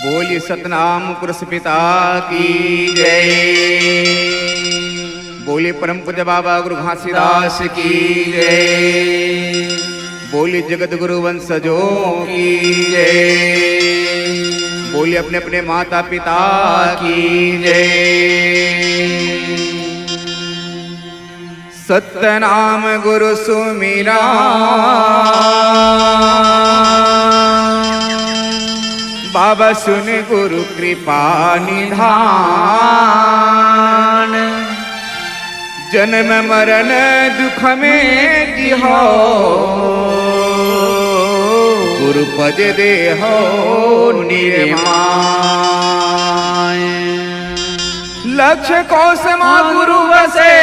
बोलिए सतनाम पुरुष पिता की जय। बोलिए परम पूज्य बाबा गुरु घासीदास की जय। बोलिए जगत गुरु वंशजों की जय। बोलिए अपने अपने माता पिता की जय। सतनाम गुरु सुमिरा बाबा सुन गुरु कृपा निधान। जन्म मरण दुख में जिहो गुरु पद दे हो निर्माण। लक्ष्य कोश मां गुरु बसे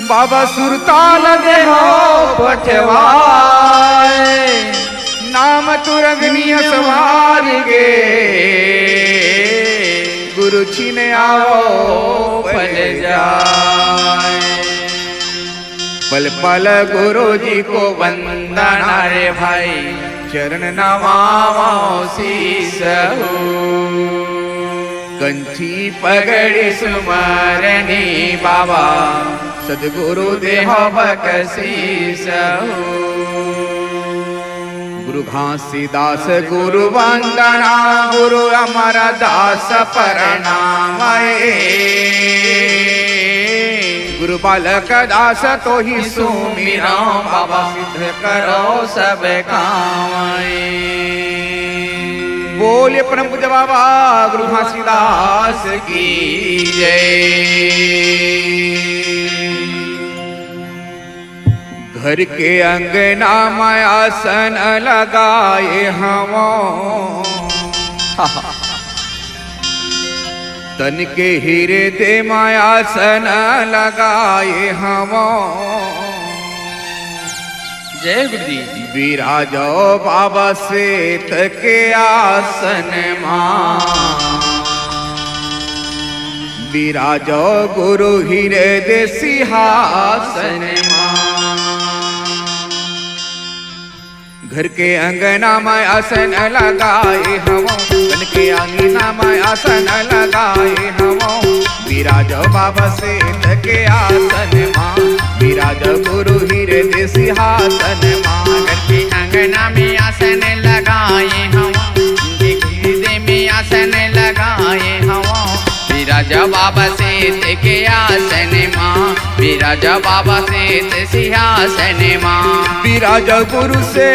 बाबा सुरताल दे हो पठवाए। नाम तुरंगनिय सवार गे गुरु छीन आओ पल जाए। पल पल गुरु जी को वंदना रे भाई चरण नवाओ शीस हो। कंठी पगड़ी सुमरनी बाबा सदगुरु देहो बकशीस हो। गुरु घासीदास गुरु वंदना गुरु अमर दास प्रणाम। गुरु बालक दास तो ही सुमिरा बाबा सिद्ध करो सब काम। बोलिए परम पूज्य बाबा गुरु घासीदास की जय। घर के अंगना में आसन लगाए हम। तन के हृदय में आसन लगाए हम। जय गुरुजी। विराजो बाबा से तके आसन मां। विराजो गुरु हृदय सिंहासन मां। घर के अंगना में आसन लगाए हम। तन के अंगना में आसन लगाए हम। विराजो बाबा से तके आसन मां। विराजो गुरु हृदय सिंहासन मां। घर के अंगना में आसन लगाए हम। हृदय में आसन लगाए हम। विराजा बाबा से तके आसन मां। विराजा बाबा से सिंहासन मां। विराजो गुरु से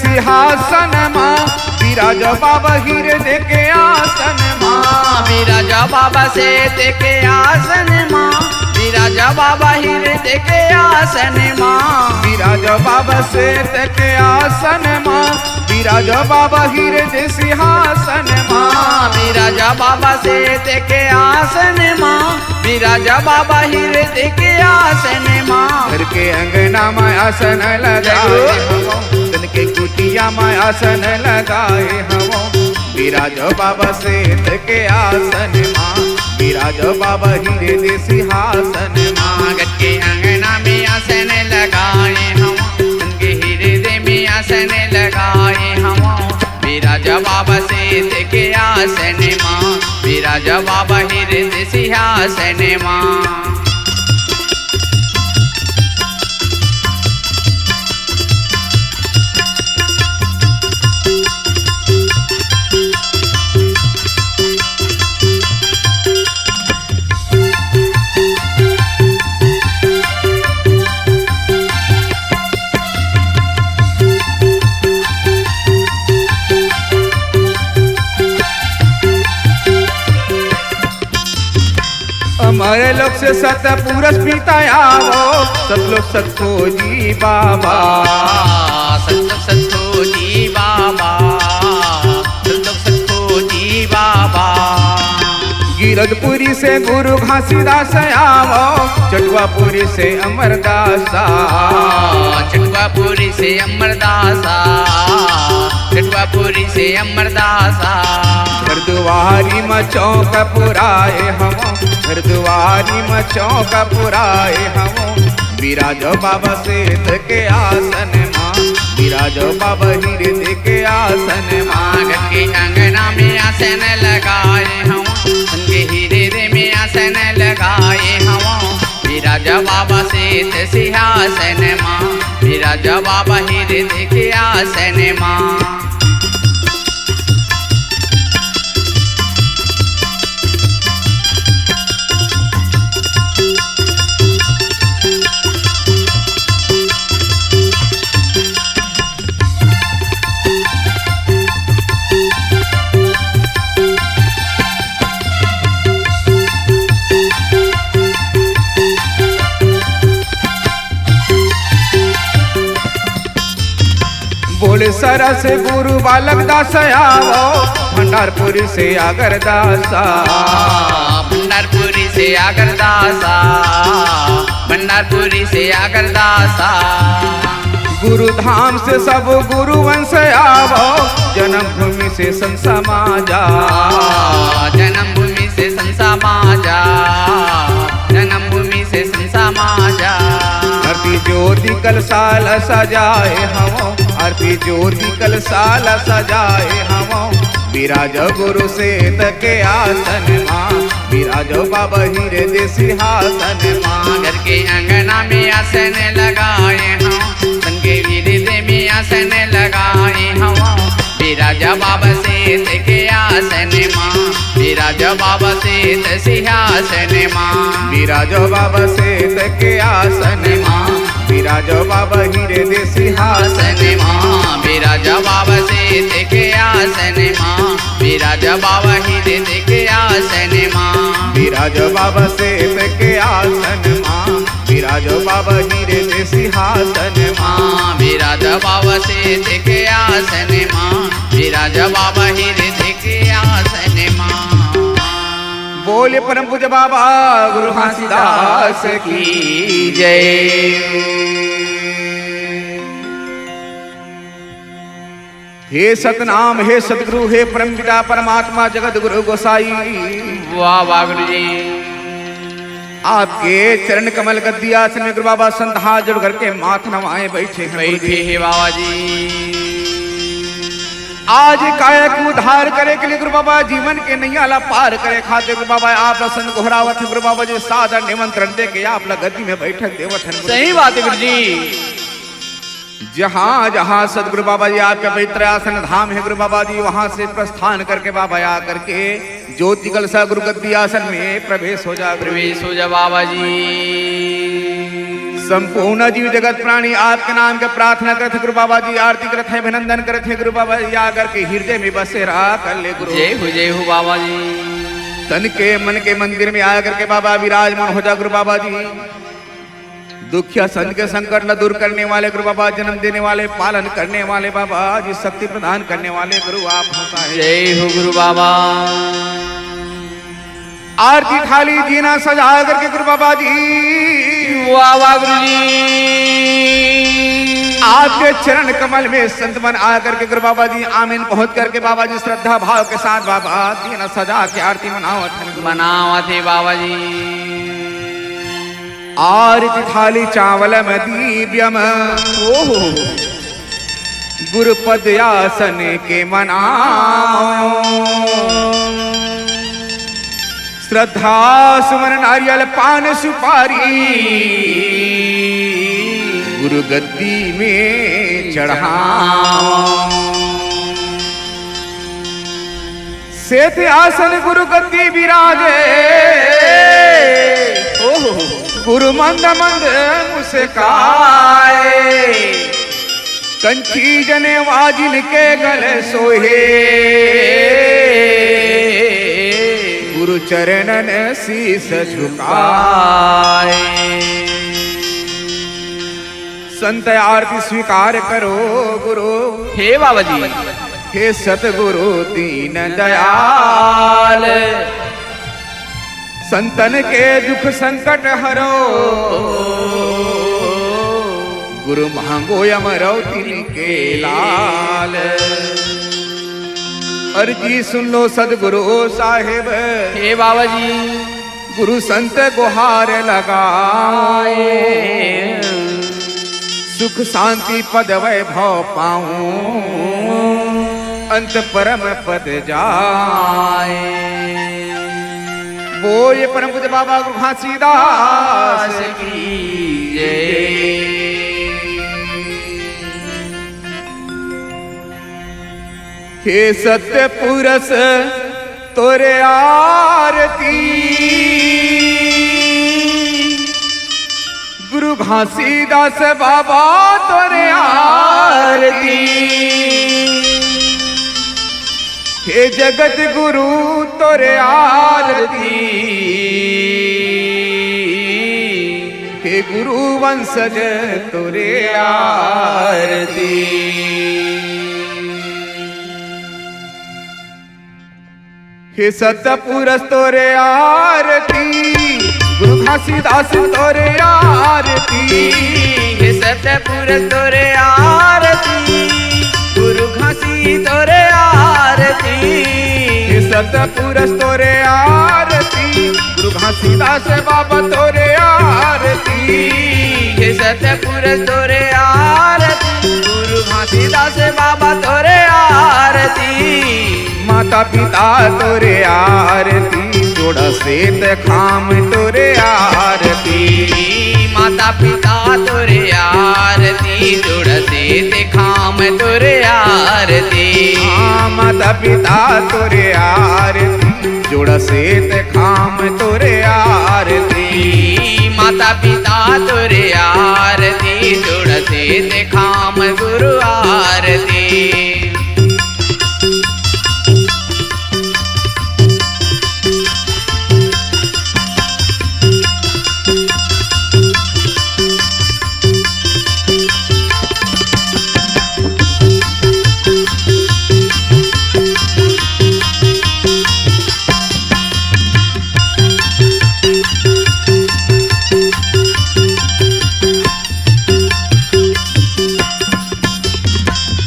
सिंहासन मां। विराजो बाबा हृदय के आसन मां। विराजा बाबा से तके आसन मां। विराजा बाबा हृदय के आसन मां। विराजो बाबा से तके आसन मां। विराजो बाबा हृदय सिंहासन मां। विराजा बाबा से तके आसन मां। विराजा बाबा हृदय के आसन मां। घर के अंगना में आसन लगाए हम। तन के कुटिया में आसन लगाए हम। विराजो बाबा से तके आसन मां। विराजो बाबा हृदय सिंहासन मां। घर के अंगना में आसन लगाए हम। तन के हृदय में आसन लगाए हम। विराजा बाबा से तके आसन मां। विराजा बाबा हृदय सिंहासन मां। हमारे लोग से सत पुरुष पिता आओ। सब लोग सत खोजी बाबा। सब सत खोजी बाबा। सब सत खोजी बाबा। गिरजपुरी से गुरु घासीदास आओ। चटवापुरी से अमरदासा। चटवापुरी से अमरदासा। चटवापुरी से अमरदासा। घर दुआरी में चौक पुराए हम। घर दुआरी में चौक पुराए हम। विराजो बाबा से के आसन मां। विराजो बाबा हृदय के आसन आसन लगाए हवा उनके हीरे में आसन लगाए हवा विराज बाबा सीत सिंहासन माँ विराज बाबा हीरे देखे आसन माँ बोले सरस गुरु बालक दास आवो भंडारपुरी से आगर दासा भंडारपुरी से आगर दासा भंडारपुरी से आगर दासा गुरु धाम से सब गुरु वंश आवो जन्मभूमि से सन समाजा जन्मभूमि से सन समाजा जन्मभूमि से सन समाजा आरती ज्योति कलशाल सजाए हम आरती ज्योति कलशाल सजाए हम विराज गुरु से के आसन माँ विराज बाबा हीरे दे सिंहासन माँ घर के अंगना में आसन लगाए हम सन के हीरे में आसन लगाए हम विराज बाबा से के आसन माँ विराज बाबा से सिंहासन माँ विराज बाबा से के आसन माँ विराज बाबा हीरे दे सिंहासन माँ विराज बाबा से के आसन माँ विराज बाबा हीरे देखे आसन माँ विराज बाबा से के आसन माँ विराज बाबा हीरे दे सिंहासन माँ विराज बाबा से देखे आसन माँ विराज बाबा हीरे देखे आसन माँ बोले परम पूज्य बाबा गुरु घासीदास की जय। हे सतनाम हे सतगुरु हे परम पिता परमात्मा जगत गुरु गोसाई वाह वाह गुरु जी आपके चरण कमल गद्दी आसन में गुरु बाबा संत हाथ जोड़ करके माथ नवाए बैठे हैं बैठे हैं बाबा जी आज काया को उद्धार करे के लिए गुरु बाबा जीवन के नैया पार करे खाते गुरु बाबा आप संत घोरावत गुरु बाबा जी सादर निमंत्रण दे के आप गद्दी में बैठक देवत हैं। सही बात है गुरु जी जहाँ जहाँ सदगुरु बाबा जी आपका पवित्र आसन धाम है गुरु बाबा जी वहाँ से प्रस्थान करके बाबा आ करके ज्योति कलशा गुरु गद्दी आसन में प्रवेश हो जा बाबा जी संपूर्ण जीव जगत प्राणी आपके नाम का प्रार्थना करते गुरु बाबा जी आरती करते हैं अभिनंदन करते हैं गुरु बाबा जी आकर के हृदय में बसे रहा कर ले गुरु जय हो बाबा जी तन के मन के मंदिर में आकर के बाबा विराजमान हो जा गुरु बाबा जी दुखिया संत के संकट न दूर करने वाले गुरु बाबा जन्म देने वाले पालन करने वाले बाबा जी शक्ति प्रदान करने वाले गुरु आप होता है। जय हो गुरु बाबा आरती थाली जीना सजा करके गुरु बाबा जी वाह वाह गुरु जी आपके चरण कमल में संत मन आकर के गुरु बाबा जी आमीन पहुंच करके बाबा जी श्रद्धा भाव के साथ बाबा जीना सजा के आरती मनावत है बाबा जी आरती थाली चावलम दिव्यम ओहो गुरुपद आसन के मनाओ श्रद्धा सुमन नारियल पान सुपारी गुरु गद्दी में चढ़ाओ सेठ आसन गुरु गद्दी विराजे ओहो गुरु मंद मंद मुस्काए कंठी जने वाजिन के गले सोहे गुरु चरणन शीस झुकाए संत आरती स्वीकार करो गुरु हे बाबा जी हे सतगुरु दीन दयाल संतन के दुख संकट हरो गुरु मांगो अमरौती के लाल अर्जी सुन लो सदगुरु साहेब हे बाबा जी गुरु संत गुहार लगाए सुख शांति पद वैभव पाऊं अंत परम पद जाए। वो ये परम पूज्य बाबा गुरु घासीदास की जय। हे सत्य पुरष तोरे आरती, गुरु घासीदास बाबा तोरे आरती। हे जगत गुरु तोरे आरती, हे गुरु वंशज तोरे आरती। हे सतपुरष तोरे आरती, गुरु घासीदास तोरे आरती। हे सतपुरष तोरे आरती, गुरु घासी तोरे आरती। हे सतपुरष तोरे आरती, गुरु घासीदास बाबा तोरे आरती। हे सतपुरष तोरे आरती, गुरु घासीदास बाबा तोरे आरती। माता पिता तोरे आरती, जोड़ा सेत खाम तोरे आरती। माता पिता तोरे आरती, जोड़ा सेत खाम तोरे आरती। माता पिता तोरे आरती, जोड़ा सेत खाम तोरे आरती। माता पिता तोरे आरती, जोड़ा सेत खाम गुरु आरती।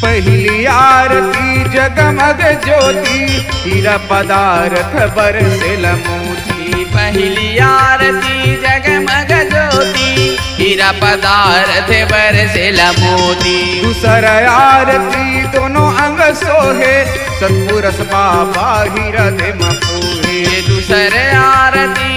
पहली आरती जगमग ज्योति, हीरा पदार्थ बरसेल मोती। पहली आरती जगमग ज्योति, हीरा पदार्थ बरसेल मोती। दूसर आरती दोनों अंग सोहे, सतपुरष बाबा हीरा दे मपूहे। दूसर आरती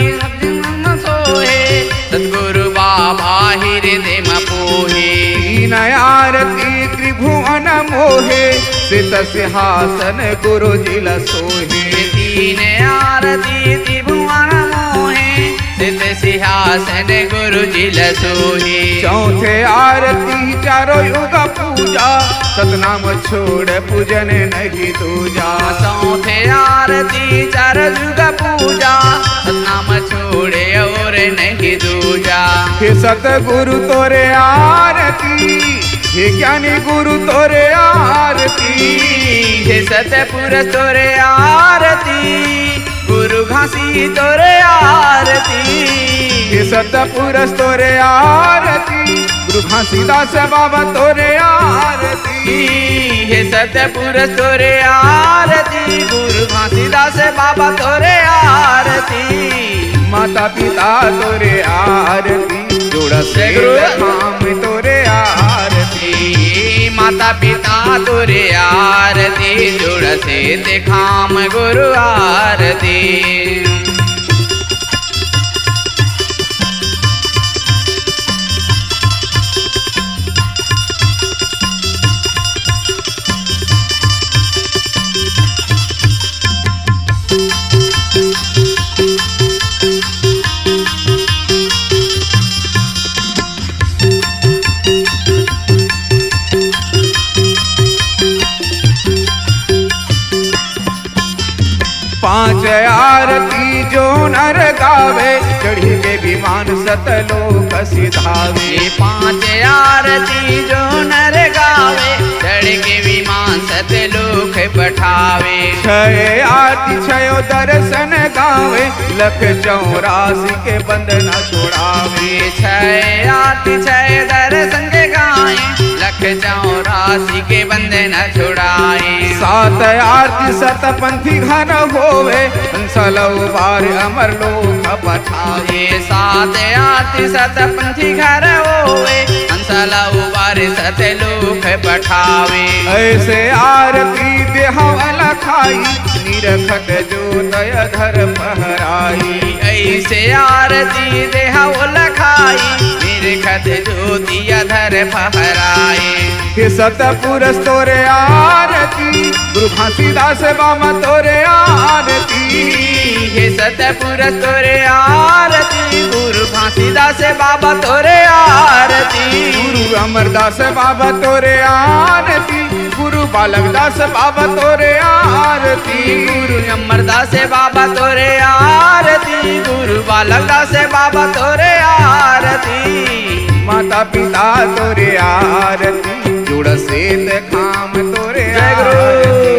सोहे, सतगुरु बाबा हृदय मपूहे। तीन आरती त्रिभुवन मोहे, सित सिंहासन गुरु जिल सोहे। तीन आरती त्रिभुवन मोहे, सित सिंहासन गुरु जिल सोहे। चौथे आरती चारों युग पूजा, सतनाम छोड़ पूजन नहीं दूजा। चौथे आरती चार युग पूजा, सतनाम छोड़े और नहीं दूजा। हे सतगुरु तोरे आरती, हे ज्ञानी गुरु तोरे आरती। हे सतपुरष तोरे आरती, गुरु घासी तोरे आरती। हे सतपुरष तोरे आरती, गुरु घासीदास बाबा तोरे आरती। हे सतपुरष तोरे आरती, गुरु घासीदास बाबा तोरे आरती। माता पिता तोरे आरती, जोड़ा से धाम तोरे आरती। माता पिता तोरे आरती, जोड़ से देखाम गुरु आरती। पांच आरती जो नर गावे, चढ़ी के विमान सतलोक सिधावे। पांच आरती जो नर गावे, चढ़ के विमान सतलोक पठावे। छह आरती छयो दर्शन गावे, लख 84 के बंधन छोड़ावे। छह आरती छह दर्शन के गाए, लख 84 के बंधन छुड़ाए। सात आरती सतपंथी घन होवे, हंसलऊ बार अमर लोक पठावे। सात आरती सतपंथी घर होवे, हंसलऊ बार सतलोक पठावे। ऐसे आरती देहव लखाई निरखत जोतय धर पहराई। ऐसे आरती देहव लखाई निरखत ज्योतिया धर पहराए। हे सतपुरुष तोरे आरती गुरु घासीदास बाबा तोरे आरती। हे सतपुरुष तोरे आरती गुरु घासीदास बाबा तोरे आरती। गुरु अमरदास बाबा तोरे आरती गुरु बालकदास बाबा तोरे आरती। गुरु अमरदास बाबा तोरे आरती गुरु बालकदास बाबा तोरे आरती। माता पिता तोरे आरती जुड़ सेत खाम तोरे आरती।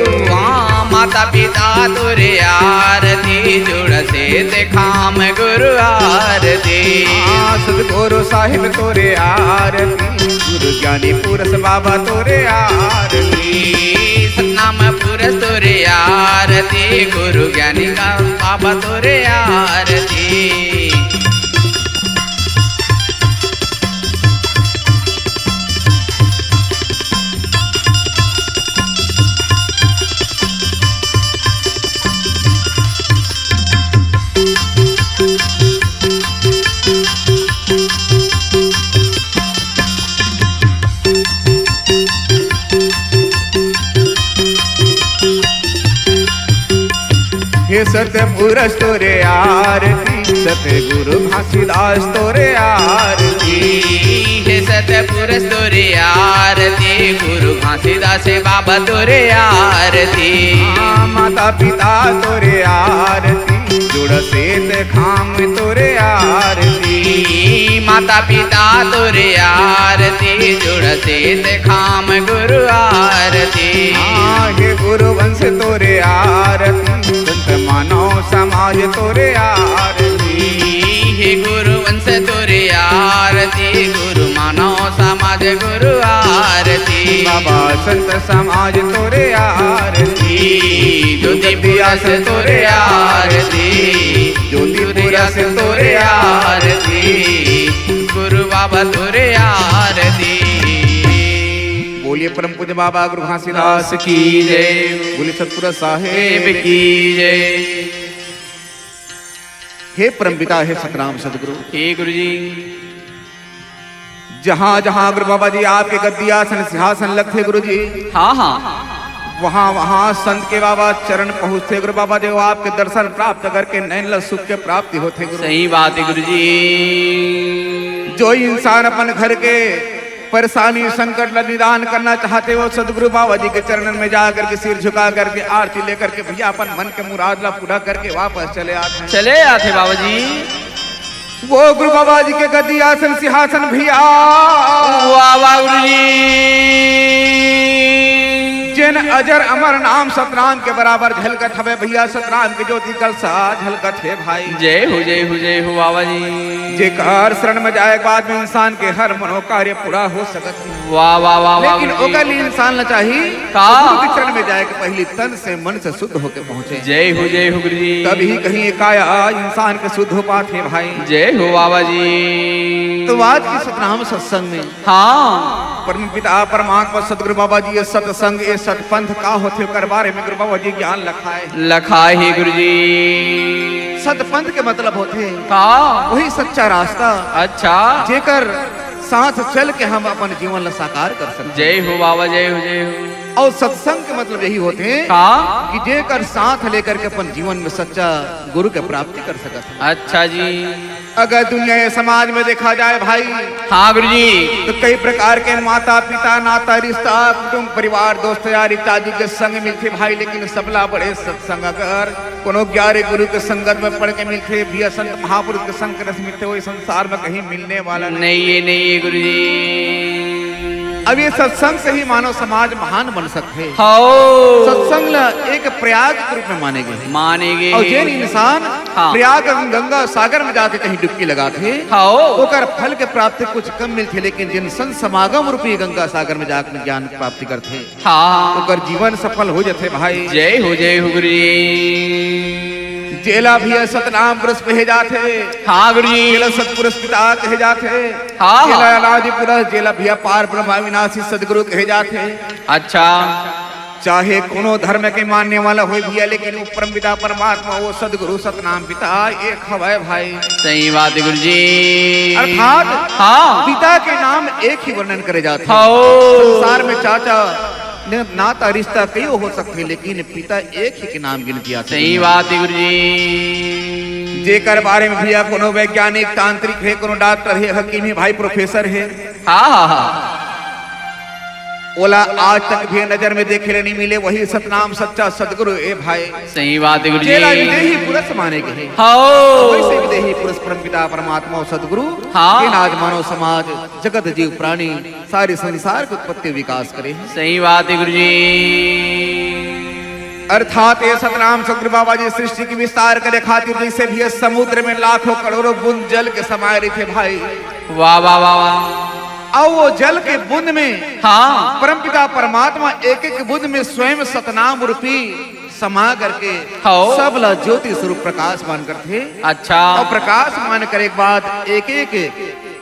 माता पिता तोरे आरती जुड़ सेत खाम गुरु आरती। सदगुरु साहिब तोरे आरती गुरु ज्ञानी पुरुष बाबा तोरे आरती। सतनाम पुरुष तोरे आरती गुरु ज्ञानी का बाबा तोरे आरती। हे सतपुरुष तोरे आरती सतगुरु घासीदास तोरे आरती। हे सतपुरुष तोरे आरती गुरु घासीदास बाबा तोरे आरती। माता पिता तोरे आरती जुड़ सेत खाम तोरे आरती। माता पिता तोरे आरती जुड़ सेत खाम गुरु आरती। हे गुरु वंश तोरे आरती संत मानव समाज तोरे आरती। हे गुरु वंश तोरे आरती गुरु मानव समाज गुरु आरती। बाबा संत समाज तोरे आरती। ज्योति पियास तोरे आरती ज्योति पियास तोरे आरती गुरु बाबा तोरे आरती। बोलिए परम पूज्य बाबा गुरु घासीदास की जय। बोलिए सतपुरुष साहेब देव की जय। हे परम पिता हे सतराम सदगुरु। हे गुरु जी। जहाँ जहाँ गुरु बाबा जी आपके गद्दियासन सिंहासन लगते गुरु जी हाँ हाँ वहाँ वहाँ संत के बाबा चरण पहुँचते गुरु बाबा जी आपके दर्शन प्राप्त करके नैन सुख के प्राप्ति होते गुरु। सही बात है गुरु जी। जो इंसान अपन घर के परेशानी संकट का निदान करना चाहते हो सदगुरु बाबा जी के चरणन में जाकर के सिर झुका करके आरती लेकर के भैया अपन मन के मुरादला पूरा करके वापस चले आते हैं। चले आते बाबा जी। वो गुरु बाबा जी के गद्दी आसन सिंहासन भैया वाह वाह गुरु जी। जिन अजर अमर नाम सतराम के बराबर झलकत हवे भैया सतराम के ज्योति कलसा झलकत है भाई। जय हो बाबा जी। जे कार शरण में जाए बाद में इंसान के हर मनोकार्य पूरा हो सकत है। वाह वाह वाह लेकिन ओकर लिए इंसान न चाहिए का गुरु के चरण में जाए के पहले तन से मन से शुद्ध होके पहुंचे। जय हो गुरु जी। तभी कहीं काया इंसान के शुद्ध हो पाते भाई। जय हो बाबा जी। तो आज की सतनाम सत्संग में हाँ परम पिता परमात्मा सदगुरु बाबा जी ये सत्संग ये सतपंथ का होते ओकर बारे में गुरु बाबा जी ज्ञान लखा है गुरु जी। सतपंथ के मतलब होते का वही सच्चा रास्ता अच्छा जेकर साथ चल के हम अपन जीवन ला साकार कर सकते। जय हो बाबा जय हो। और सत्संग के मतलब यही होते हैं का कि जेकर साथ लेकर के अपन जीवन में सच्चा गुरु के प्राप्ति कर सकते। अच्छा जी। अगर दुनिया या समाज में देखा जाए भाई हाँ गुरु जी तो कई प्रकार के माता पिता नाता रिश्ता कुटुंब परिवार दोस्त यार इत्यादि के संग मिलते भाई। लेकिन सबला बड़े सत्संग अगर कोनो ग्यारह गुरु के संगत में पढ़ के मिलते भैया संत महापुरुष के संग के रस मिलते वही संसार में कहीं मिलने वाला नहीं गुरु जी। अब ये सत्संग से ही मानव समाज महान बन सकते हैं। सत्संग ला एक प्रयाग के रूप में मानेंगे और जिन इंसान प्रयाग गंगा सागर में जाके कहीं डुबकी लगाते ओकर फल के प्राप्ति कुछ कम मिलते। लेकिन जिन संत समागम रूपी गंगा सागर में जाकर ज्ञान प्राप्ति करते ओकर जीवन सफल हो जाते भाई। जय हो गुरु जी। जेला भी सतनाम पुरुष कहे जाते, हाँ गुरुजी, जेला सतपुरुष पिता कहे जाते, हाँ जेला अनादि पुरुष, जेला भी पार ब्रह्म अविनाशी सदगुरु कहे जाते। अच्छा, चाहे कोनो धर्म के मानने वाला हो भी, लेकिन वो परम पिता परमात्मा वो सदगुरु सतनाम पिता एक हवाए भाई। सही बात है गुरुजी। अर्थात हाँ पिता के नाम एक ही वर्णन करे जाते हैं। हाँ संसार में चाचा नाता रिश्ता कई हो सकते, लेकिन पिता एक ही के नाम गिनती आते। सही बात है गुरुजी। जेकर बारे में भैया कोनो वैज्ञानिक तांत्रिक है, कोनो डॉक्टर है, हकीम है, भाई प्रोफेसर है, हाँ हाँ हाँ, ओला आज तक भी नजर में देखे नहीं मिले, वही सतनाम सच्चा सदगुरु ए भाई। सही बात है गुरुजी। जेला विदेही पुरुष माने गए, हाँ वैसे विदेही पुरुष परम पिता परमात्मा और सदगुरु हाँ। के आज मानव समाज जगत जीव प्राणी सारे संसार के उत्पत्ति विकास करे। सही बात है गुरुजी। अर्थात ये सतनाम सदगुरु बाबा जी सृष्टि की विस्तार करे खातिर जैसे भी समुद्र में लाखों करोड़ों बूंद जल के समाये रहे थे भाई। वाह वाह वाह वाह। और वो जल के बूंद में हाँ परमपिता परमात्मा एक एक बूंद में स्वयं सतनाम रूपी समा करके हाँ। सब ला ज्योति स्वरूप प्रकाश मान करते। अच्छा, और प्रकाश मान करे के बाद एक एक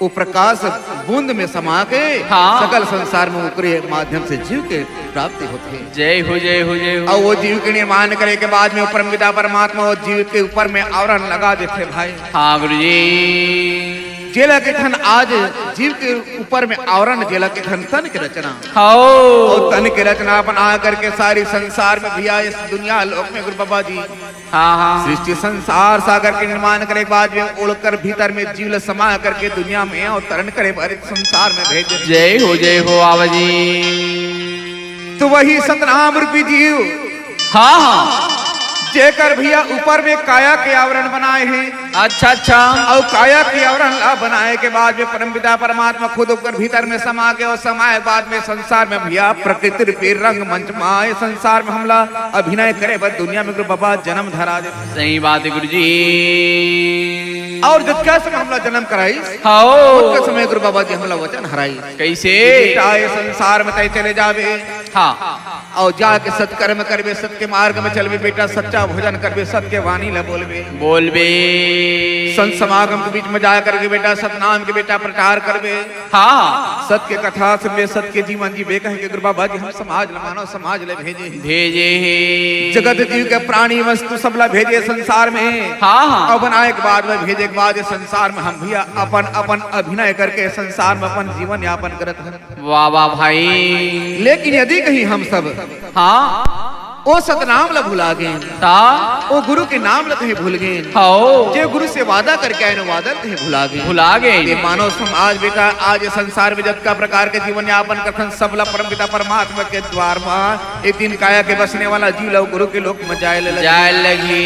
वो प्रकाश बूंद में समा के हाँ। सकल संसार में उकरे माध्यम से जीव के प्राप्ति होते। जय हो जय हो जय हो। और वो जीव के निर्माण करे के बाद में परमपिता परमात्मा वो जीव के ऊपर में आवरण लगा देते भाई। हाँ गुरुजी। जेला के धन आज जीव के ऊपर में आवरण, जेला के धन तन की रचना, हाँ और तन की रचना बना करके सारी संसार में भी इस दुनिया लोक में गुरु बाबा जी हाँ हाँ, सृष्टि संसार सागर के निर्माण करे के बाद में उड़कर भीतर में जीव समा करके दुनिया में अवतरण करे भरे संसार में भेजे। जय हो बाबा जी। तो वही सतनाम रूपी जीव हाँ हाँ, जेकर भैया ऊपर में काया के आवरण बनाए हैं। अच्छा अच्छा, और काया के आवरण बनाए के बाद में परमपिता परमात्मा खुद ऊपर भीतर में समा के और समाये बाद में संसार में भैया प्रकृति रूपी रंग मंच माए संसार में हमला अभिनय करे बस दुनिया में गुरु बाबा जन्म धरा दे। सही बात है गुरुजी। और जितना समय हमला जन्म कराई हाँ, उतने समय गुरु बाबा जी हमला वचन हराई। कैसे? बेटा ये संसार में तय चले जावे, हाँ, और जाके सत्कर्म करबे, सत्य मार्ग में चलबे बेटा, सच्चा भोजन करबे, सत्य वाणी ला बोलबे, बोलबे, संत समागम के बीच में जा करके बेटा सतनाम के बेटा प्रचार करबे, हाँ, सत्य कथा सुनबे, सत्य जीवन जीवे कहेंगे गुरु बाबा जी हम समाज ला मानव समाज ले भेजे भेजे जगत जीव के प्राणी वस्तु सब ला भेजे संसार में। हाँ हाँ, और बनाए के बाद में भेजे के बाद संसार में हम भैया अपन अपन अभिनय करके संसार में अपन जीवन यापन करत हैं। वाह वाह भाई। लेकिन यदि कहीं हम सब हाँ ओ सतनाम ला भुला गए, ता ओ गुरु के नाम ला कहीं भूल गए, हाँ, जो गुरु से वादा करके आए वादा कहीं भुला गए। भुला गए। ये मानव समाज बेटा आज संसार में जब का प्रकार के जीवन यापन करथन सबला परमपिता परमात्मा के द्वार में एक दिन काया के बसने वाला जीव ला गुरु के लोक में जाए लगी।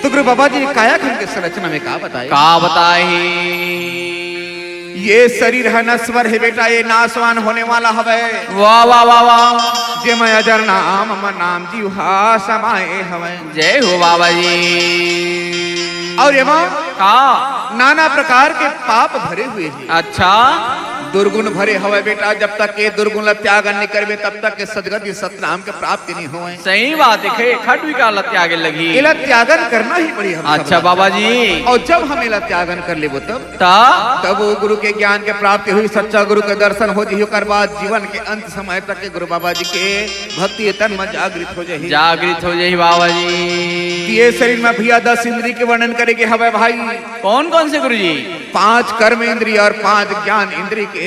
तो गुरु बाबा जी काया खंड के संरचना में का बताए? का बताए? ये शरीर है नश्वर है बेटा, ये नाशवान होने वाला हवे। वाह वाह वाह वाह। जे मैं अजर नाम अमर नाम जीव हा समाए हवे। जय हो बाबा जी। और एवं हाँ, नाना प्रकार के पाप भरे हुए हैं। अच्छा, दुर्गुण भरे हवे बेटा, जब तक ये दुर्गुण ला त्याग नहीं करबे तब तक के सदगति सतनाम के प्राप्ति नहीं होए। सही बात है। खट भी का त्यागे लगी, इला त्यागन करना ही पड़ी हम। अच्छा बाबा जी। और जब हम इला त्यागन कर लेबो ता तब वो गुरु के ज्ञान के प्राप्ति हुई, सच्चा गुरु के दर्शन हो जी कर बाद जीवन के अंत समय तक के गुरु बाबा जी के भक्ति तन में जागृत हो जाही। जागृत हो जाही बाबा जी। ये शरीर में भैया 10 इंद्रिय के वर्णन करेंगे हवे भाई। कौन कौन से गुरु जी? 5 कर्म इंद्रिय और 5 ज्ञान इंद्रिय के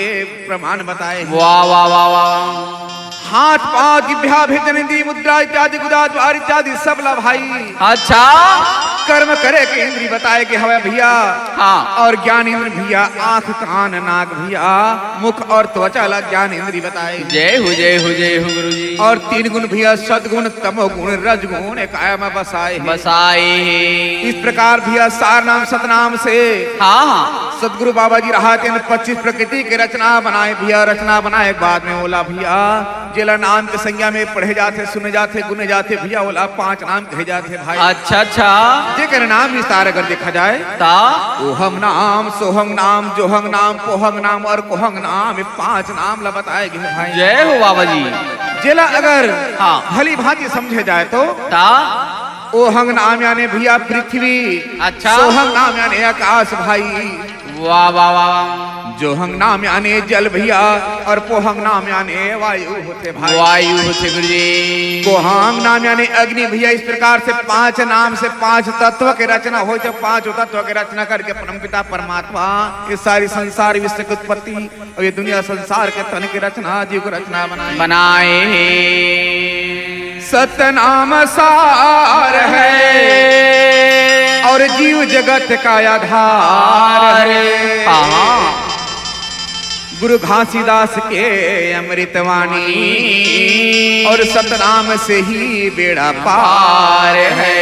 प्रमाण बताए। वाह वाह वाह वाह। हाथ पांव जिह्वा भेदन इंद्रिय मुद्रा इत्यादि गुदा द्वार इत्यादि सब ला भाई। अच्छा, कर्म करे के इंद्रिय बताए कि हवे भैया। हाँ, और ज्ञान इंद्र भैया आंख कान नाक भैया मुख और त्वचा ला ज्ञान इंद्रिय बताए। जय हो जय हो जय हो गुरु जी। और 3 गुण भैया सदगुण तमोगुण रजगुण काया में बसाए बसाए। इस प्रकार भैया सार नाम सतनाम से हाँ हाँ, सदगुरु बाबा जी रहा 25 प्रकृति के रचना बनाए भैया। रचना बनाए बाद में ओला भैया जेला नाम के संज्ञा में पढ़े जाते, सुने जाते, गुने जाते भैया ओला 5 नाम कहे जाते भाई। अच्छा अच्छा, जेकर नाम विस्तार अगर देखा जाए ता ओहम नाम, सोहम नाम, जोहंग नाम, पोहंग नाम और कोहंग नाम, 5 नाम ला बताए गए भाई। जय हो बाबा जी। जेला अगर हाँ, भली भांति समझे जाए तो ता ओहंग नाम यानी भैया पृथ्वी, अच्छा। सोहंग नाम यानी आकाश भाई, वाह वाह वाह। जोहंग नाम यानी जल भैया, और पोहंग नाम यानी वायु होते भाई। वायु होते गुरुजी। कोहांग नाम यानी अग्नि भैया। इस प्रकार से 5 नाम से 5 तत्व के रचना हो, जब 5 तत्व के रचना करके परमपिता परमात्मा इस सारी संसार विश्व की उत्पत्ति और ये दुनिया संसार के तन की रचना, जीव को रचना बनाए। सतनाम सार है और जीव जगत का आधार है। गुरु घासीदास के अमृतवाणी और सतनाम से ही बेड़ा पार है।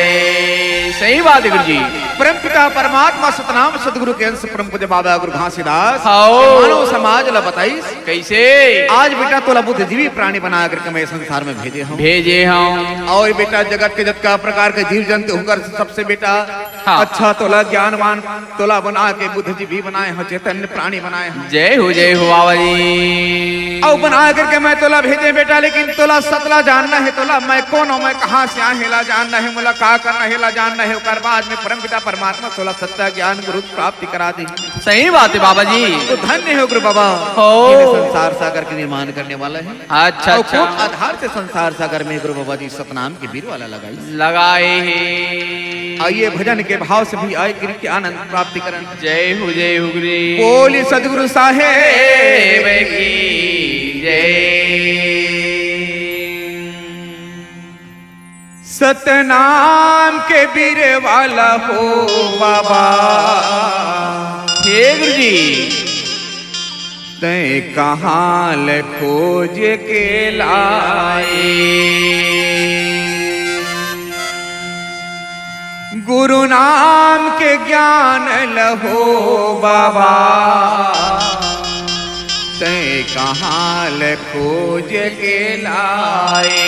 सही बात है गुरुजी। परमपिता परमात्मा सतनाम सदगुरु के अंश परम पूज्य बाबा गुरु घासीदास आओ। मानव समाज ला बताई कैसे आज बेटा तोला बुद्धिजीवी प्राणी बना करके मैं संसार में भेजे हम। और बेटा जगत के जत प्रकार के जीव जंतु होकर सबसे बेटा हाँ। अच्छा तोला ज्ञानवान तोला बना के बुद्धिजीवी बनाए हो, चैतन्य प्राणी बनाए हो। जय हो बाबा जी। और बना करके मैं तोला भेजे बेटा, लेकिन तोला सतला जानना है, तोला मैं कौन हूँ, मैं कहाँ से आए हेला जानना है, मुला का करना हेला जानना है। उकर बाद में परमपिता परमात्मा तोला सच्चा ज्ञान गुरु प्राप्ति करा दी। सही बात है बाबा जी। तो धन्य हो गुरु बाबा, हो। ये संसार सागर के निर्माण करने वाला है। अच्छा अच्छा। आधार से संसार सागर में गुरु बाबा जी सतनाम की बीर वाला लगाए हैं। आइए भजन के भाव से भी आए गिर के आनंद प्राप्ति करन। जय हो गुरु। बोली सदगुरु साहेब की जय। सतनाम के बीर वाला हो बाबा, हे गुरुजी। तै कहाँ ल खोज के लाए, गुरु नाम के ज्ञान लहो बाबा, तै कहाँ ल खोज के लाए।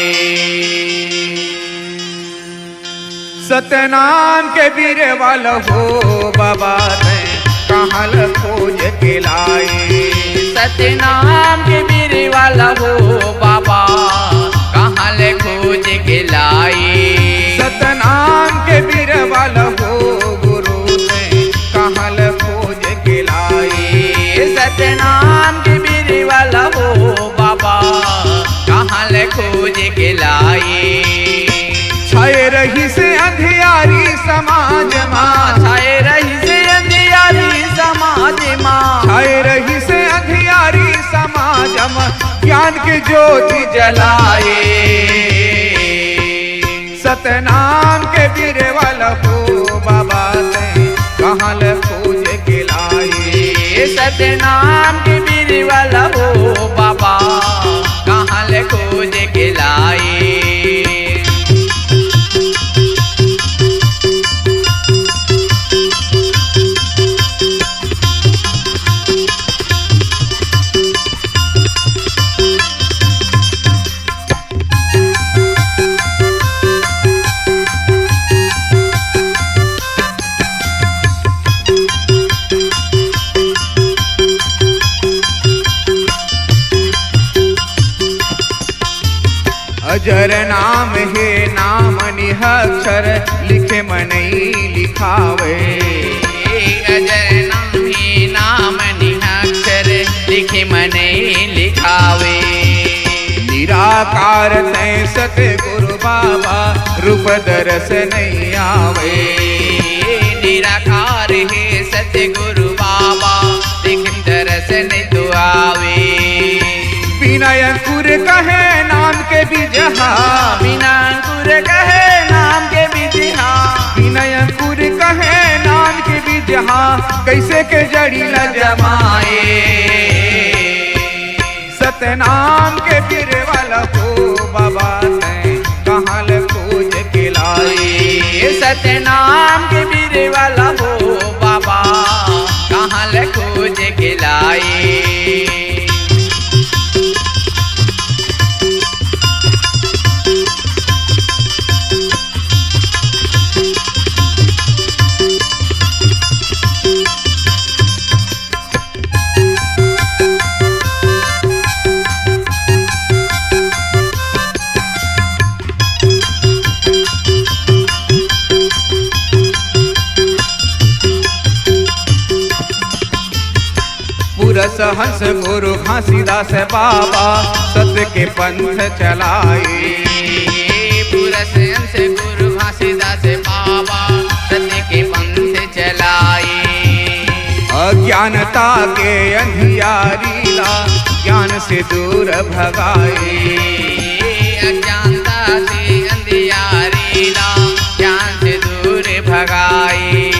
सतनाम के बीर वाला हो बाबा, तै कहाँ ल खोज के लाए। सतनाम के बीर वाला हो बाबा, कहाँ ले खोज के लाए। सतनाम के बीर वाला हो गुरु, तै कहाँ ल खोज के लाए। सतनाम के बीर वाला हो बाबा, कहाँ ले खोज के लाए। छाए रही से अंधियारी समाज माँ, छाए रही से अंधियारी समाज माँ, छाए रही से अंधियारी समाज माँ, ज्ञान की ज्योति जलाए। सतनाम के बीर वाला हो बाबा, तै कहाँ ल खोज के लाए। सतनाम के बीर वाला हो बाबा, कहाँ ले खोज के लाए। अजर नाम है नाम निहक्षर, लिखे मनई लिखावे। अजर नाम है नाम निहक्षर, लिखे मनई लिखावे। निराकार तै सतगुरु बाबा, रूप दरस नहीं आवे। निराकार है सतगुरु बाबा, लेकिन दरस नहीं तो आवे। बिना अंकुर कहे नाम के बीजहा, बिना अंकुर कहे नाम के बीजहा, बिना अंकुर कहे नाम के बीजहा, कैसे के जड़ी ल जमाए। सतनाम के बीर वाला हो बाबा, तै कहाँ ल खोज के लाए। सतनाम के बीर वाला हो बाबा, कहाँ ल खोज के लाए। पुरस हंस गुरु घासीदास बाबा सत्य के पंथ चलाए। पुरस हंस गुरु घासीदास बाबा सत्य के पंथ चलाए। अज्ञानता के अंधियारी ला ज्ञान से दूर भगाए। अज्ञानता से अंधियारी ला ज्ञान से दूर भगाए।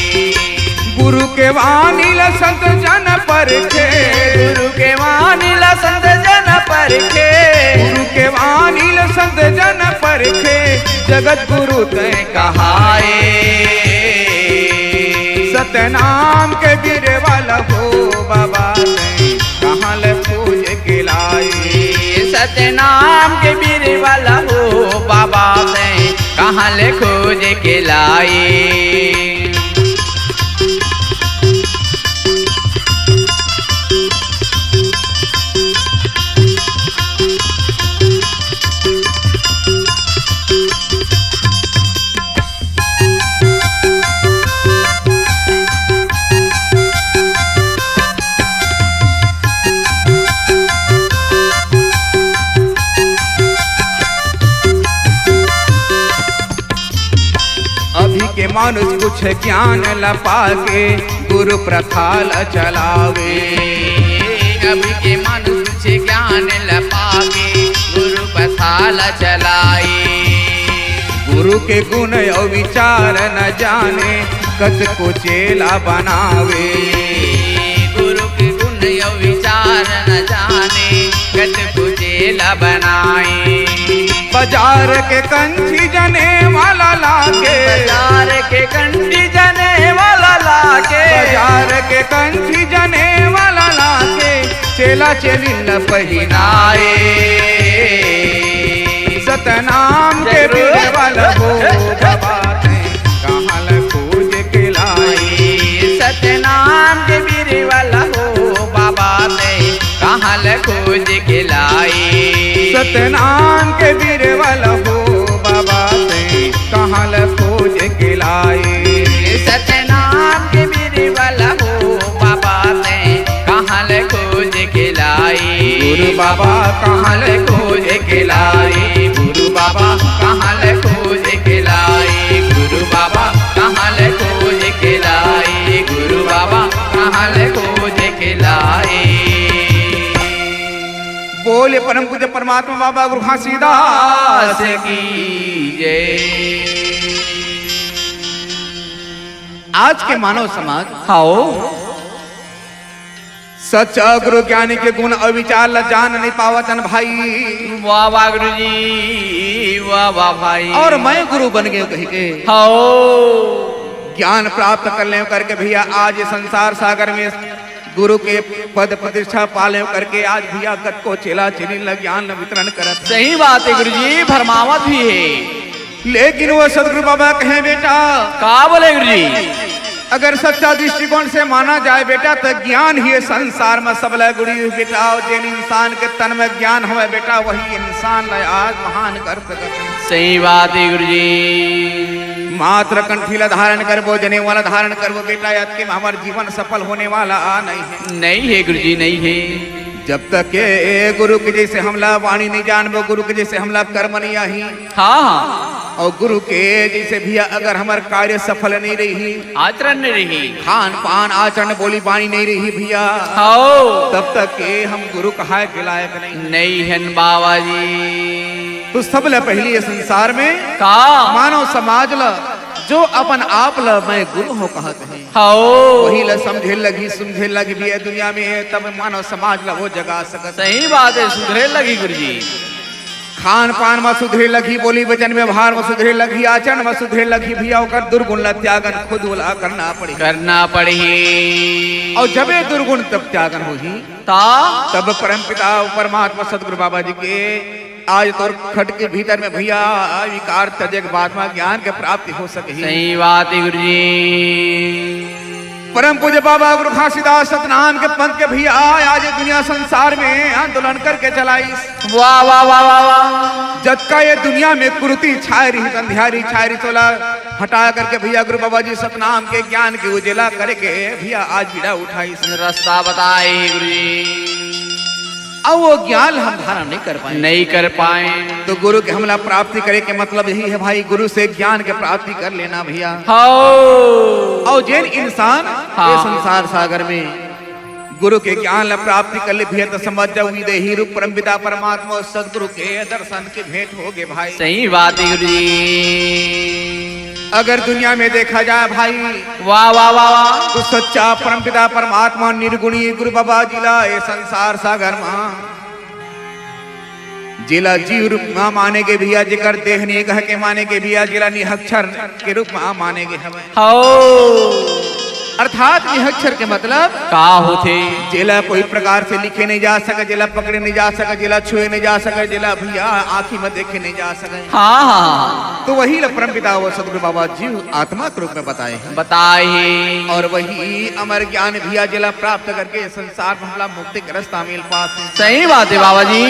गुरु के वाणी ला संत जन परखे। गुरु के वाणी ला संत जन परखे। गुरु के वाणी ला संत जन परखे जगत गुरु तय कहाए। सतनाम के गिरे वाला हो बाबा कहाँ ले पूज के लाए। सतनाम के वीर वाला हो बाबा से कहाँ ले खोज के लाए। के मानुष कुछ ज्ञान लपा के गुरु प्रथा चलावे। अभी के मानुष कुछ ज्ञान लपा के गुरु प्रथा चलाए। गुरु के गुण और विचार न जाने कत को चेला बनावे। गुरु के गुण और विचार न जाने कत को चेला बनाए। बाजार के कंठी जने वाला लाके। बाजार के कंठी जने वाला लाके। बाजार के कंठी जने वाला लाके चेला चेलिन पहिनाए। सतनाम के वीर वाला हो बाबा कहाँ ल खोज के लाए। सतनाम के वीर वाला हो बाबा ने कहाँ ल खोज के लाए। सतनाम के वीर वाला हो बाबा से कहाँ ल खोज के लाए। सतनाम के वीर वाला हो बाबा ने कहाँ ल खोज के लाए। गुरु बाबा कहाँ ल खोज के लाए। गुरु बाबा कहाँ ल खोज के लाए। गुरु बाबा कहाँ ल खोज के लाए। गुरु बाबा कहाँ ल खोज के लाए। बोले परम पूज्य परमात्मा बाबा गुरु घासीदास की जय। आज के मानव समाज हाओ सच गुरु ज्ञानी के गुण अविचार ल जान नहीं पावतन भाई। वाह वाह गुरु जी वाह वाह भाई। और मैं गुरु बन गए कही के हाओ ज्ञान प्राप्त कर ले करके भैया आज संसार सागर में गुरु के पद प्रतिष्ठा पाले करके आज भैया कत को चेला चेली ल ज्ञान वितरण करत। सही बात है गुरु जी भरमावत भी है। लेकिन वो सदगुरु बाबा कहे बेटा का बोले गुरु जी अगर सच्चा दृष्टिकोण से माना जाए बेटा तो ज्ञान ही संसार में सब ल गुरु बेटा। जिन इंसान के तन में ज्ञान हो बेटा वही इंसान ल आज महान कर सकते। सही बात है गुरु जी। मात्र कंठी ला धारण करबो जने वाला धारण करबो बेटा याद के हमारा जीवन सफल होने वाला नहीं है। नहीं है गुरु जी नहीं है। जब तक के गुरु के जैसे हमला वाणी नहीं जानबो गुरु के जैसे हमला कर्म नहीं आही। हाँ हाँ और गुरु के जैसे भैया अगर हमार कार्य सफल नहीं रही आचरण नहीं रही खान पान आचरण बोली बाणी नहीं रही भैया हाओ तब तक के हम गुरु कहा के लायक नहीं है बाबा जी। तो सब ले पहली ये संसार में का मानव समाज ला जो अपन आप ला मैं गुरु हो कहत है हाओ वही ला समझे लगी सुमझे लगी भी है दुनिया में है तब मानव समाज ला वो जगा सकत। सही बात है सुधरे लगी गुरु जी। खान पान में सुधरे लगी बोली वचन व्यवहार में सुधरे लगी आचरण में सुधरे लगी भैया ओकर दुर्गुण ला त्यागन खुद वाला करना पड़ी। और जबे दुर्गुण तब त्यागन होगी तब परम पिता परमात्मा सदगुरु बाबा जी के आज तोर खट के भीतर में भैया विकार तजक बाद में ज्ञान के प्राप्ति हो सके। सही बात है गुरु जी। परम पूज्य बाबा गुरु घासीदास सतनाम के पंथ के भैया आज ये दुनिया संसार में आंदोलन करके चलाई। वाह वाह वाह वाह वाह। जब का ये दुनिया में कुरुति छाई रही, अंधियारी छाई रही, तोला हटा करके भैया गुरु बाबा जी सतनाम के ज्ञान के उजेला करके भैया आज बीड़ा उठाई। रास्ता बताए गुरु जी। अब वो ज्ञान हम धारण नहीं कर पाए तो गुरु के हमला प्राप्ति करे के मतलब यही है भाई, गुरु से ज्ञान के प्राप्ति कर लेना भैया। और जैन इंसान ये संसार सागर में गुरु के ज्ञान ला प्राप्ति कर ले भैया तो समझ जाओ ही रूप परम पिता परमात्मा और सदगुरु के दर्शन के भेंट हो गए भाई। सही बात है गुरु जी। अगर दुनिया में देखा जाए भाई वाह वाह वाह तो सच्चा परम पिता परमात्मा निर्गुणी गुरु बाबा जिला ये संसार सागर मां जिला जीव रूप में माने के भैया, जिकर देह नहीं कह के माने के भैया, जिला निहक्षर के रूप में माने के हमें। अर्थात निहक्षर के मतलब का होते जिला कोई प्रकार से लिखे नहीं जा सके, जिला पकड़े नहीं जा सके, जिला छुए नहीं जा सके, जिला भैया आंखी में देखे नहीं जा सके। हाँ तो वही परम पिता वो सदगुरु बाबा जीव आत्मा के रूप में बताए और वही अमर ज्ञान भैया जिला प्राप्त करके संसार में हमला मुक्ति का रास्ता मिल पाते। सही बात है बाबा जी।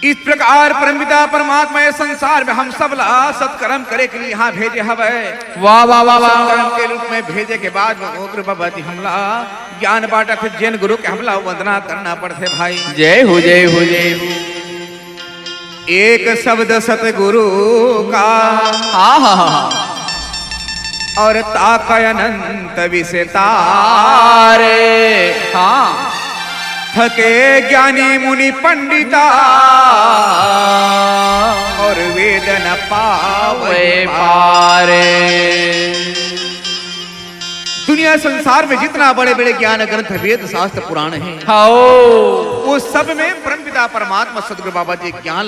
इस प्रकार परमपिता परमात्मा ये संसार में हम सब ला सत्कर्म करे के लिए यहाँ भेजे हवे। वाह वाह वाह वाह। सत्कर्म के रूप में भेजे के बाद गुरु बाबा जी हमला ज्ञान बांटा फिर जैन गुरु के हमला वंदना करना पड़ते भाई। जय हो जय हो जय हो। एक शब्द सतगुरु का और ताका अनंत विशेषतारे। हाँ थके ज्ञानी मुनि पंडिता और वेद न पावे पारे। दुनिया संसार में जितना बड़े बड़े ज्ञान ग्रंथ वेद शास्त्र पुराण हैं वो सब में परमपिता परमात्मा सदगुरु बाबा जी ज्ञान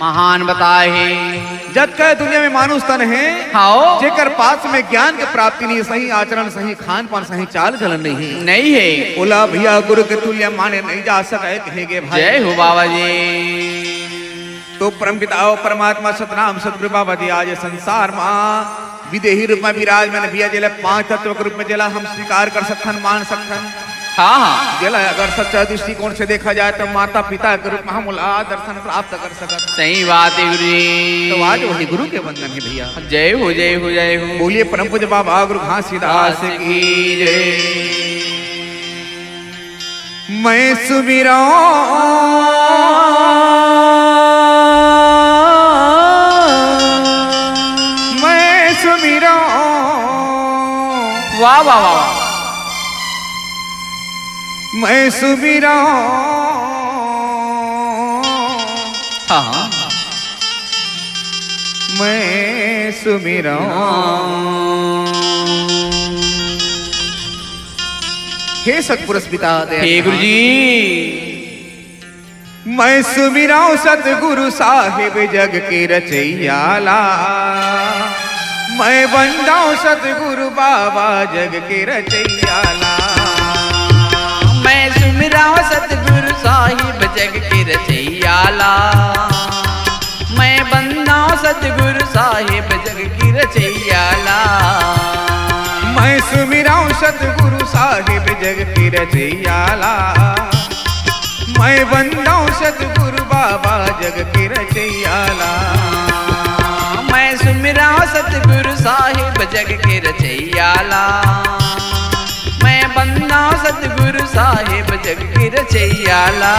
महान बताए। जब कह दुनिया में मानुष तन है जेकर पास में ज्ञान के प्राप्ति नहीं, सही आचरण, सही खान पान, सही चाल चलन नहीं है, बोला भैया गुरु के तुल्य माने नहीं जा सके कहेंगे भाई। जय हो बाबा जी। तो परमपिता परमात्मा सतनाम सदगुरु बाबा जी आज संसार मां विदेही रूप में विराजमान भैया जिला 5 तत्व के रूप में जिला हम स्वीकार कर सकन, मान सकन। हाँ जिला अगर सच्चा दृष्टिकोण से देखा जाए तो माता पिता के रूप में हम दर्शन प्राप्त कर सकते। सही बात है गुरु। तो आज वही गुरु के वंदन है भैया। जय हो जय हो जय हो। बोलिए परम पूज्य बाबा गुरु घासीदास की जय। मैं सुमिरा वाह वाह वाह। मैं सुमिरा हाँ मैं सुमिरा हे सतपुरुष पिता हे गुरु जी। मैं सुमिरा सतगुरु साहिब जग के रचैयाला। मैं बंदाऊं सतगुरु बाबा जग के रचैयाला। मैं सुमिराऊं सतगुरु साहिब जग के रचैयाला। मैं बंदाऊं सतगुरु साहिब जग की रचैयाला। मैं सुमिराऊं सतगुरु साहिब जग की रचैयाला। मैं बंदाऊं सतगुरु बाबा जग के रचैयाला। मैं सुमिराऊं सतगुरु साहिब जग के रचैयाला। मैं बंदाऊं सतगुरु साहिब जग के रचैयाला।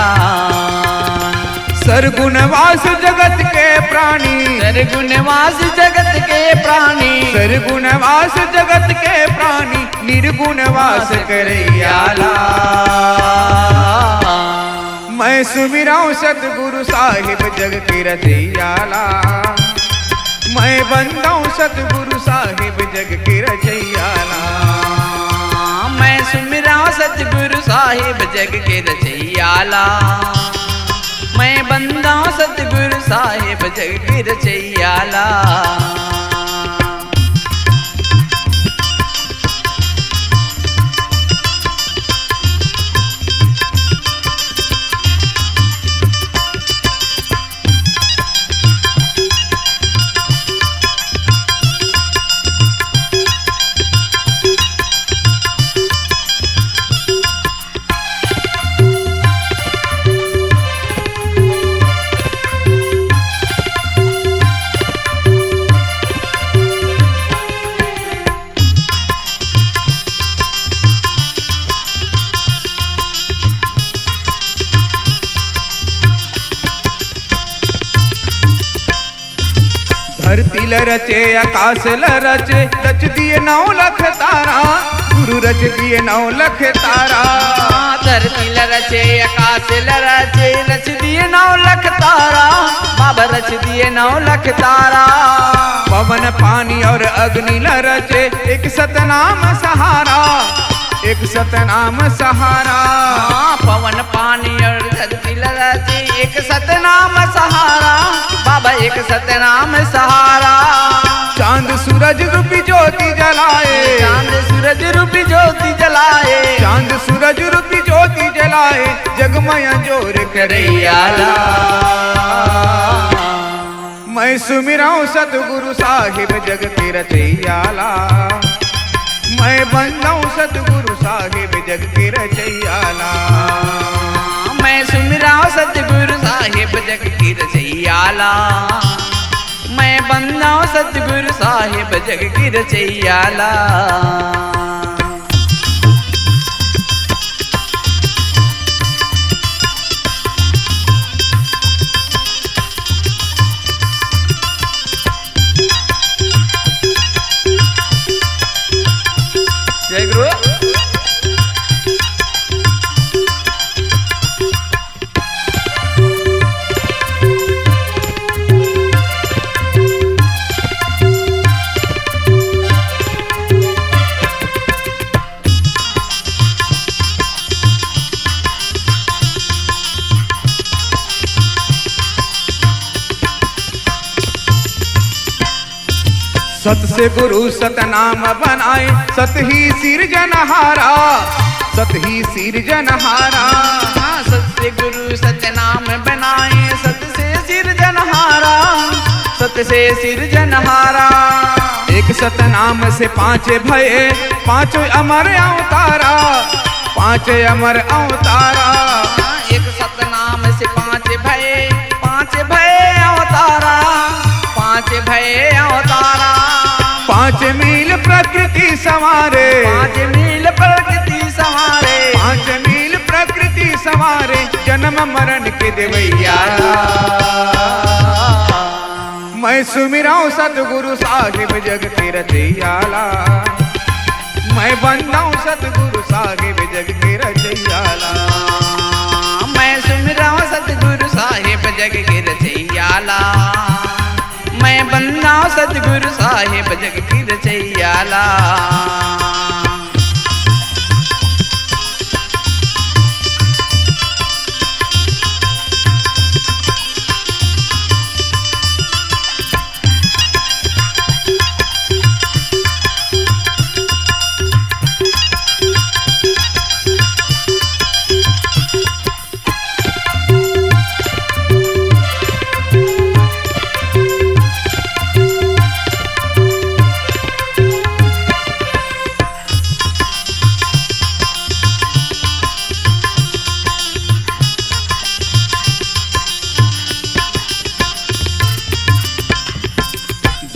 सरगुणवास जगत के प्राणी, सरगुणवास जगत के प्राणी, सरगुणवास जगत के प्राणी, निर्गुणवास करैयाला। मैं सुमिराऊं सतगुरु साहिब जग के रचैयाला। मैं बंदाऊं सतगुरु साहिब जग के रचैयाला। मैं सुमिराऊं सतगुरु साहिब जग के रचैयाला। मैं बंदाऊं सतगुरु साहिब जग के रचैयाला। धरती ल रचे आकाश ल रचे, रच दिए 9 लख तारा, गुरु रच दिए 9 लख तारा। धरती ल रचे आकाश ल रचे, रच दिए 9 लख तारा, बाबा रच दिए 9 लख तारा। पवन पानी और अग्नि ल रचे, एक सतनाम सहारा, एक सतनाम सहारा। पवन पानी और धरती ल रचे, एक सतनाम सहारा, बाबा एक सतनाम सहारा। चांद सूरज रूपी ज्योति जलाए, चांद सूरज रूपी ज्योति जलाए, चांद सूरज रूपी ज्योति जलाए, जगमय जोर करैयाला। मैं सुमिराऊं सतगुरु साहिब जग के रचैयाला, मैं बंदाऊं सतगुरु साहिब जग के रचैयाला। मैं सुमिराऊं सतगुरु साहिब जग की रचैयाला, मैं बंदाऊं सतगुरु साहिब जग की रचैयाला। जय गुरु। सत से गुरु सतनाम बनाए, सत ही सिरजनहारा, सत ही सिरजनहारा। सत से गुरु सतनाम बनाए, सत से सिरजनहारा, सत से सिरजनहारा। एक सतनाम से 5 भये, 5 अमर अवतारा, 5 अमर अवतारा। एक सतनाम से 5 भये, 5 भये अवतारा, 5 भये अवतारा। 5 मील प्रकृति संवारे, 5 मील प्रकृति संवारे, 5 मील प्रकृति संवारे, जन्म मरण के देवैया। मैं सुमिराऊं सतगुरु साहिब जग के रचैयाला, मैं बंदाऊं सतगुरु साहिब जग के रचैयाला। मैं सुमिराऊं सतगुरु साहिब जग के रचैयाला, मैं बंदाऊं सतगुरु साहिब जग की रचैयाला।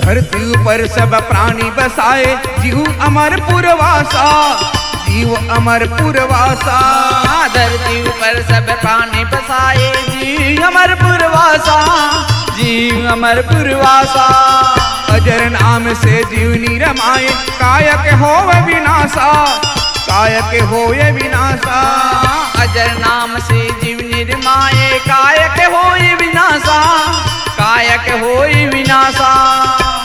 धरती ऊपर सब प्राणी बसाए, जीव अमर पुरवासा, जीव अमर पुरवासा। धरती ऊपर सब प्राणी बसाए, जीव अमर पुरवासा, जीव अमर पुरवासा। अजर नाम से जीव निरमाए, कायक होवे विनाशा, कायक होए विनाशा। अजर नाम से जीव निर्माए, कायक होए विनाशा, कायक होए विनाशा।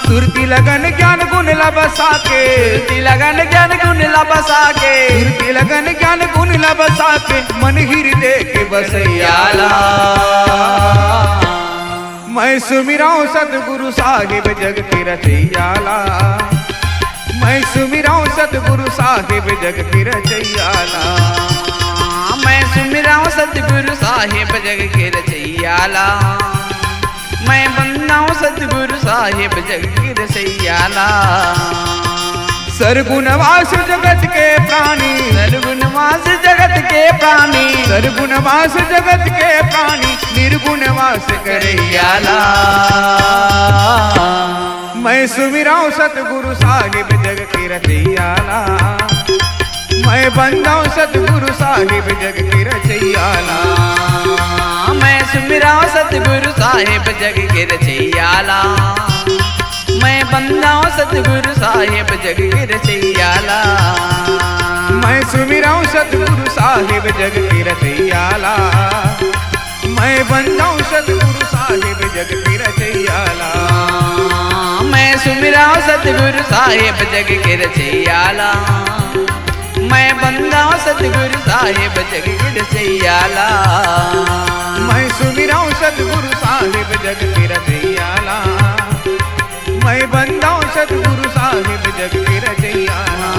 सुरती लगन ज्ञान गुण लबसा के, सुरती लगन ज्ञान गुण लबसा के, सुरती लगन ज्ञान गुण लबसा के, मन हृदय के बसैयाला। मैं सुमिराऊं सतगुरु साहिब जग के रचैयाला, मैं सुमिराऊं सतगुरु साहिब जग के रचैयाला। मैं सुमिराऊं सतगुरु साहिब जग के रचैयाला, मैं बंदाऊं सतगुरु साहिब जग की रचैयाला। सरगुणवास जगत के प्राणी, सरगुणवास जगत के प्राणी, सरगुणवास जगत के प्राणी, निर्गुणवास करैयाला। मैं सुमिराऊं सतगुरु साहिब जग के रचैयाला, मैं बंदाऊं सतगुरु साहिब जग के रचैयाला। मैं सुमिराऊं सतगुरु साहिब जग के रचैयाला, मैं बंदा सतगुरु साहिब जग के रचैयाला। मैं सुमिराऊं सतगुरु साहिब जग के रचैयाला। मैं बंदाऊं सतगुरु साहिब जग के रचैयाला। मैं सुमिराऊं सतगुरु साहिब जग के रचैयाला। मैं बंदाऊं सतगुरु साहिब जग के रचैयाला। मैं सुमिराऊं सतगुरु साहिब जग के रचैयाला। मैं बंदाऊं सतगुरु साहिब जग के रचैयाला।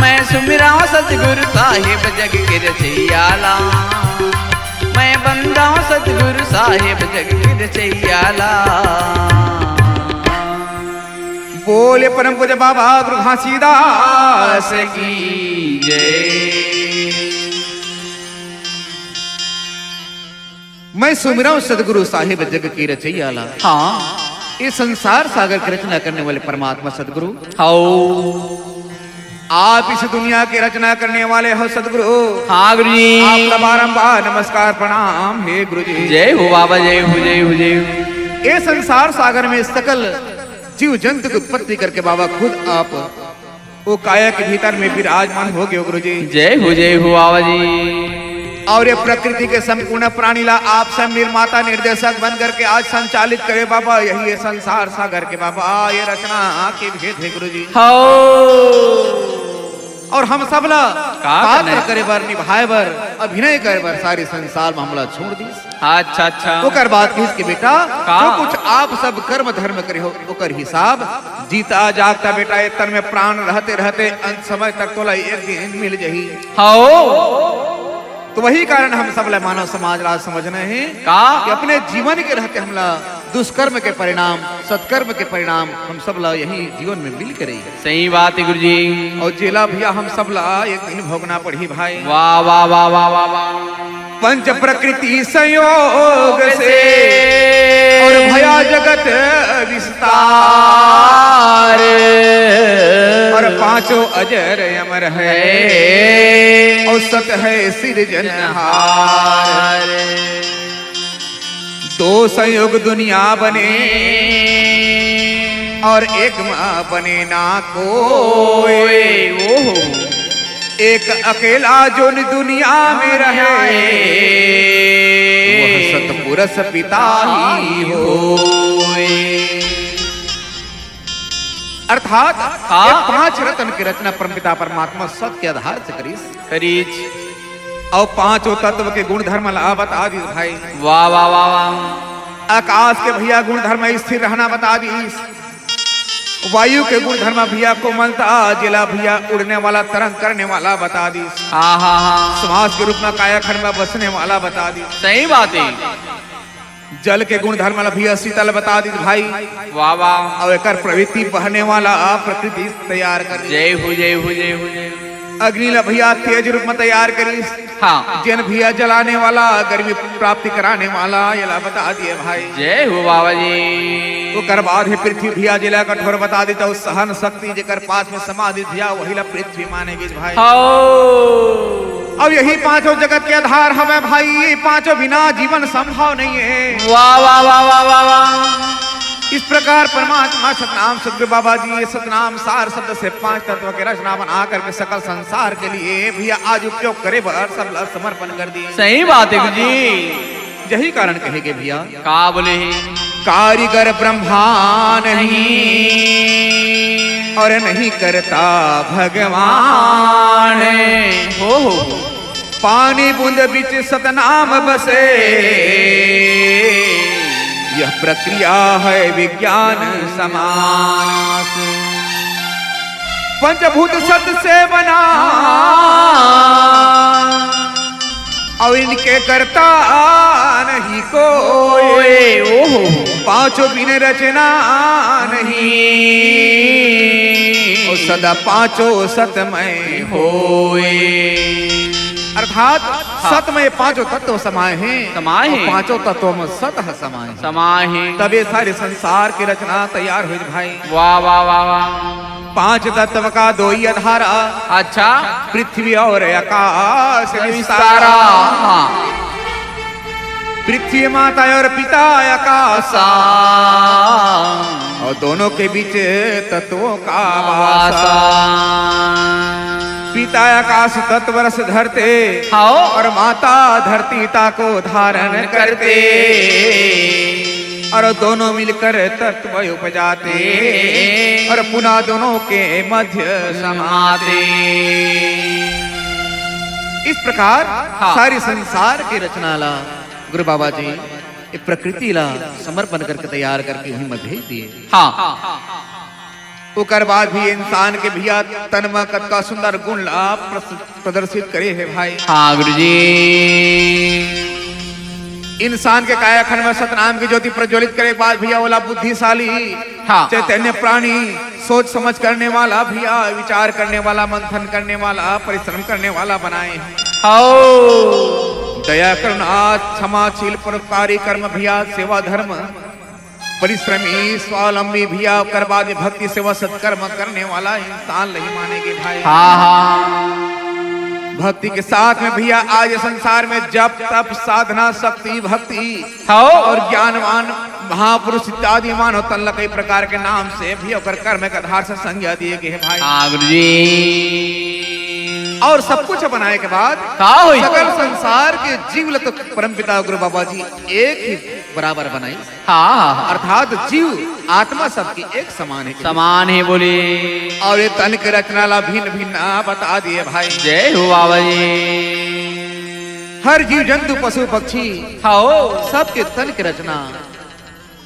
मैं सुमिराऊं सतगुरु साहिब जग के रचैयाला। मैं बंदाऊं सतगुरु साहिब जग के रचैयाला। बोले परम पूज्य बाबा गुरु घासीदास की जय। मैं सुमिराऊं सतगुरु साहिब जग की रचैयाला। हाँ इस संसार सागर की रचना करने वाले परमात्मा सतगुरु, हाँ आप इस दुनिया की रचना करने वाले हो सतगुरु। हाँ गुरु जी, आपका बारंबार नमस्कार प्रणाम हे गुरु जी। जय हो बाबा, जय हो जय हो जय हो। ये संसार सागर में सकल जीव जंतु की उत्पत्ति करके बाबा खुद आप वो काया के भीतर में विराजमान हो गए गुरु जी। जय हो बाबा जी। और ये प्रकृति के संपूर्ण प्राणीला आप सब निर्माता निर्देशक बन करके आज संचालित करे बाबा। यही है संसार सागर के बाबा ये रचना के भेद है गुरु जी। और हम सबला पात्र करे बर, निभाए बर, अभिनय करे बर सारे संसार में हमला छोड़ दी। अच्छा अच्छा तो कर बात किस के बेटा, जो कुछ आप सब कर्म धर्म करे हो ओकर हिसाब जीता जागता बेटा ये तन में प्राण रहते रहते अंत समय तक तोला एक दिन मिल जही। तो वही कारण हम सब मानव समाज राज समझना है कि अपने जीवन के रहते हमला दुष्कर्म के परिणाम सत्कर्म के परिणाम हम सब ला यही जीवन में मिल कर रही है। सही बात है गुरु जी। और जेला भैया हम सब ला एक दिन भोगना पड़ी भाई। वाह वाह वाह वाह वाह वाह। पंच प्रकृति संयोग से और भया जगत विस्तार और पांचों अजर अमर है और सत है सिरजनहार। दो संयोग दुनिया बने और एक माँ बने ना कोई। एक अकेला जो दुनिया में रहे वह सतपुरुष पिता ही होए। अर्थात ये पांच रत्न की रचना परमपिता परमात्मा सत के आधार से करीस और पांचों तत्व के गुण धर्म ला बता दी भाई। वाह वाह वाह वाह। आकाश के भैया गुण धर्म स्थिर रहना बता दी। वायु के गुण धर्म भैया कोमलता जिला भैया उड़ने वाला तरंग करने वाला बता दी। समाज के रूप में कायाखंड में बसने वाला बता दी। सही बात है। जल के गुण धर्म भैया शीतल बता दी भाई। वाह वाह। और एक प्रवृत्ति बहने वाला प्रकृति तैयार कर। जय हो जय हो जय हो जय। अग्नि ला भैया तेज रूप में तैयार करी। हाँ। जन भैया जलाने वाला गर्मी प्राप्ति कराने वाला ये ला बता दिए भाई। जय हो बाबा जी। तो कर बाद है पृथ्वी भैया जिला कठोर बता दी। तो सहन शक्ति जेकर पास में समाधि भैया वही ला पृथ्वी मानेगी भाई। अब यही पांचों जगत के आधार हमें भाई। ये पांचों बिना जीवन संभव नहीं है। वाह वाह वाह वाह वाह वाह। इस प्रकार परमात्मा सतनाम सतगुरु बाबा जी सतनाम सार शब्द से पांच तत्व के रचना बना करके सकल संसार के लिए भैया आज उपयोग करे बर सब समर्पण कर दिए। सही बात है जी। यही कारण कहेंगे भैया का बोले कारीगर ब्रह्मा नहीं और नहीं करता भगवान। हो पानी बूंद बीच सतनाम बसे यह प्रक्रिया है विज्ञान समास। पंचभूत सत से बना और इनके करता नहीं कोई। पांचों बिन रचना नहीं और सदा पांचों सतमय होए। अर्थात सत में पांचों तत्व समाये हैं। पांचों तत्वों में सत समाये हैं। तब ये सारे संसार की रचना तैयार हुई भाई। वाह वाह वाह वाह। पांच तत्व का दो ही आधार। अच्छा। पृथ्वी और आकाश विस्तारा। पृथ्वी माता और पिता आकाश। और दोनों के बीच तत्वों का वासा। पिता आकाश तत्व रस धरते हाँ और माता धरती को धारण करते और दोनों मिलकर तत्व उपजाते और पुनः दोनों के मध्य समाते। इस प्रकार हाँ। सारी संसार की रचना ला गुरु बाबा जी एक प्रकृति ला समर्पण करके तैयार करके वहीं में भेज दिए। हाँ ओकर बाद भी इंसान के भैया तन में का सुंदर गुण ला प्रदर्शित करे है भाई। हाँ गुरुजी। इंसान के कायाखंड में सतनाम की ज्योति प्रज्वलित करे के बाद भैया वाला बुद्धिशाली हाँ। चैतन्य प्राणी सोच समझ करने वाला भैया विचार करने वाला मंथन करने वाला परिश्रम करने वाला बनाए हैं। हाँ दया करुणा क्षमाशील परोपकारी कर्म भैया सेवा धर्म परिश्रमी स्वावलंबी भैया कर बाद भक्ति सेवा सत्कर्म करने वाला इंसान नहीं मानेंगे भाई। हाँ भक्ति के साथ में भैया आज संसार में जप तप साधना शक्ति भक्ति हाँ और ज्ञानवान महापुरुष इत्यादि मानव तल्ल कई प्रकार के नाम से भी और कर्म के आधार से संज्ञा दिए गए हैं भाई। हाँ गुरुजी। और सब कुछ बनाए के बाद का हुई सकल संसार के जीव तो परमपिता गुरु बाबा जी एक ही बराबर बनाई। हाँ अर्थात जीव आत्मा सबकी एक समान है समान है बोले। और ये तन के रचना ला भिन्न भिन्न बता दिए भाई। जय हो बाबा जी। हर जीव जंतु पशु पक्षी हाँ सबके तन की रचना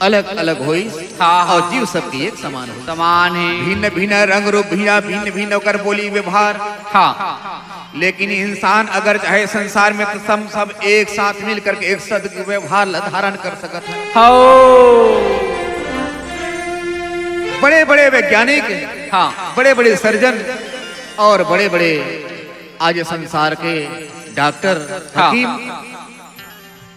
अलग अलग हुई। हाँ। और जीव सबकी एक समान हुई। समान है। भिन्न भिन्न रंग रूप भैया भिन्न भिन्न कर बोली व्यवहार। हाँ लेकिन इंसान अगर चाहे संसार में तो सब एक साथ मिल करके एक सद व्यवहार धारण कर सकता है। हाँ बड़े बड़े वैज्ञानिक हाँ बड़े बड़े सर्जन और बड़े बड़े आज संसार के डॉक्टर हाँ। हकीम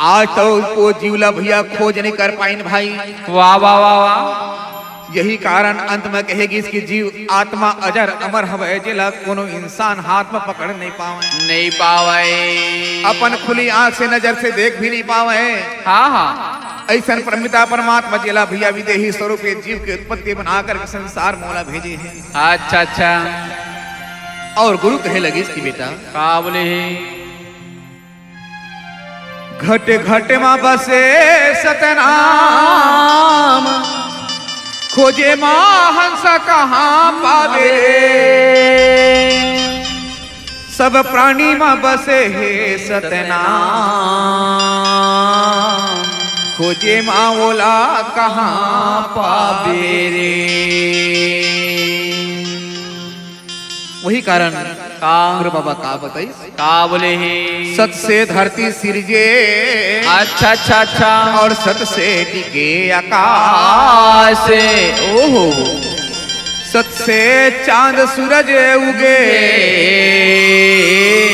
आज तो वो जीवला भैया खोज नहीं कर पाइन भाई। वाह वाह वाह वाह। यही कारण अंत में कहेगी इसकी जीव आत्मा अजर अमर हवे जिला कोनो इंसान हाथ में पकड़ नहीं पावे नहीं पावे अपन खुली आंख से नजर से देख भी नहीं पावे। हाँ हाँ ऐसा परमिता परमात्मा जिला भैया विदेही स्वरूप जीव की उत्पत्ति बनाकर संसार मोला भेजे हैं। अच्छा अच्छा। और गुरु कहे लगे इसकी बेटा का बोले घट घट माँ बसे सतनाम खोजे माँ हंस कहाँ पावे सब प्राणी माँ बसे हे सतनाम खोजे माँ ओला कहाँ पावे रे। वही कारण गुरु बाबा का बताई का बोले है सत से धरती सिरजे अच्छा अच्छा अच्छा और सत से टिके आकाश ओहो सत से चांद सूरज उगे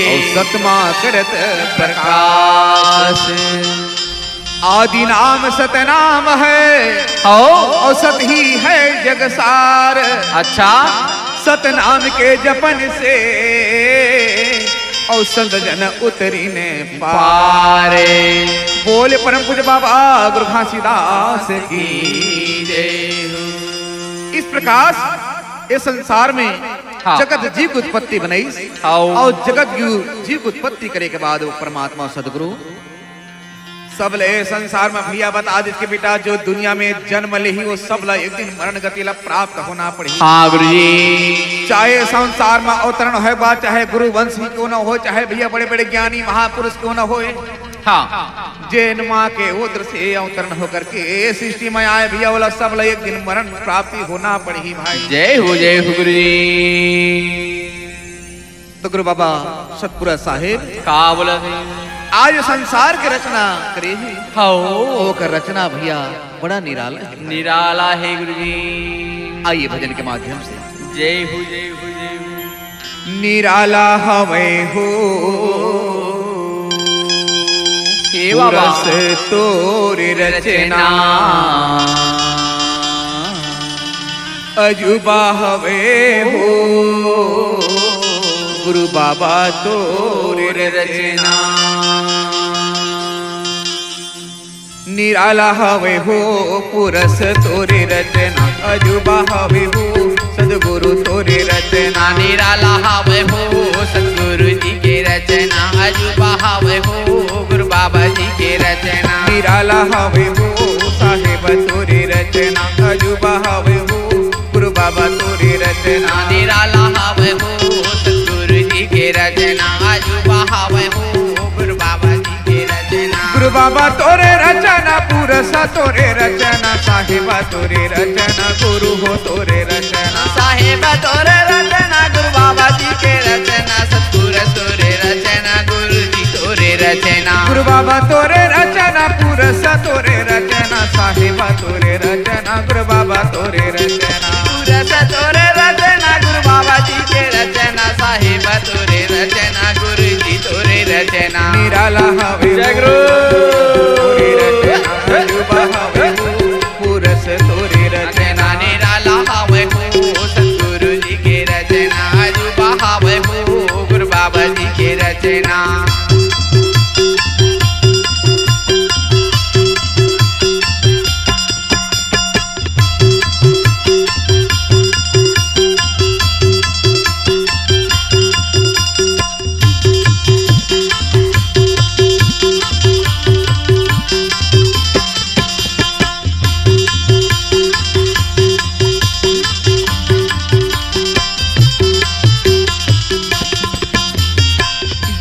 और सतमा करत प्रकाश आदि नाम सतनाम है और सत ही है जगसार। अच्छा सतनाम के जपन से और संत जन उतरी ने पारे बोले परम पूज्य बाबा गुरु घासीदास की जय। इस प्रकार इस संसार में हाँ। जगत जीव की उत्पत्ति बनाई हाँ। और जगत जीव की उत्पत्ति करे के बाद वो परमात्मा सदगुरु सब ले संसार में भैया बता जिसके बेटा जो दुनिया में जन्म ले ही वो सब ला एक दिन मरण गति ला प्राप्त होना पड़ी। हाँ गुरुजी। चाहे संसार में अवतरण है बात चाहे गुरु वंश ही क्यों न हो चाहे भैया बड़े बड़े ज्ञानी महापुरुष क्यों न हो हाँ जैन माँ के उद्र से अवतरण होकर के सृष्टि में आए भैया वाला सब ला एक दिन मरण प्राप्ति होना पड़ी भाई। जय हो गुरुजी। तो गुरु बाबा सतपुरा साहेब का बोला आज संसार की रचना करे है। हाँ कर रचना भैया बड़ा निराला है। निराला है गुरुजी। आइए भजन के माध्यम से जय हो जय हो जय हो। निराला हवे हो हे बाबा पुरस तोरे रचना अजुबा हवे हो गुरु बाबा तोरे रचना निराला हवे हो पुरस तोरे रचना, अजूबा हवे हो सदगुरु तोरे रचना। निराला हवे हो सतगुरु जी के रचना, अजूबा हवे हो गुरु बाबा जी के रचना। निराला हवे हो साहेब तोरे रचना, अजूबा हवे हो गुरु बाबा तोरे रचना। निराला हवे हो सतगुरु जी के रचना, अजूबा हवे हो गुरु बाबा जी के रचना। गुरु बाबा तोरे रचना, पुरसा तोरे रचना, साहेबा तोरे रचना, गुरु हो तोरे रचना। साहेब तोरे रचना, गुरु बाबा जी के रचना, सतगुरु तोरे रचना, गुरु जी तोरे रचना। गुरु बाबा तोरे रचना, पुरसा तोरे रचना, साहेबा तोरे रचना, गुरु बाबा तोरे रचना। पुरस तोरे रचना, गुरु बाबा जी के रचना, साहेब तोरे रचना, गुरु जी तोरे रचना। निराला हवे जय गुरु तोरे रचना, अजूबा हवे हो पुरस तोरे रचना। निराला हवे हो सतगुरु जी के रचना, अजूबा हवे हो गुरु बाबा जी के रचना।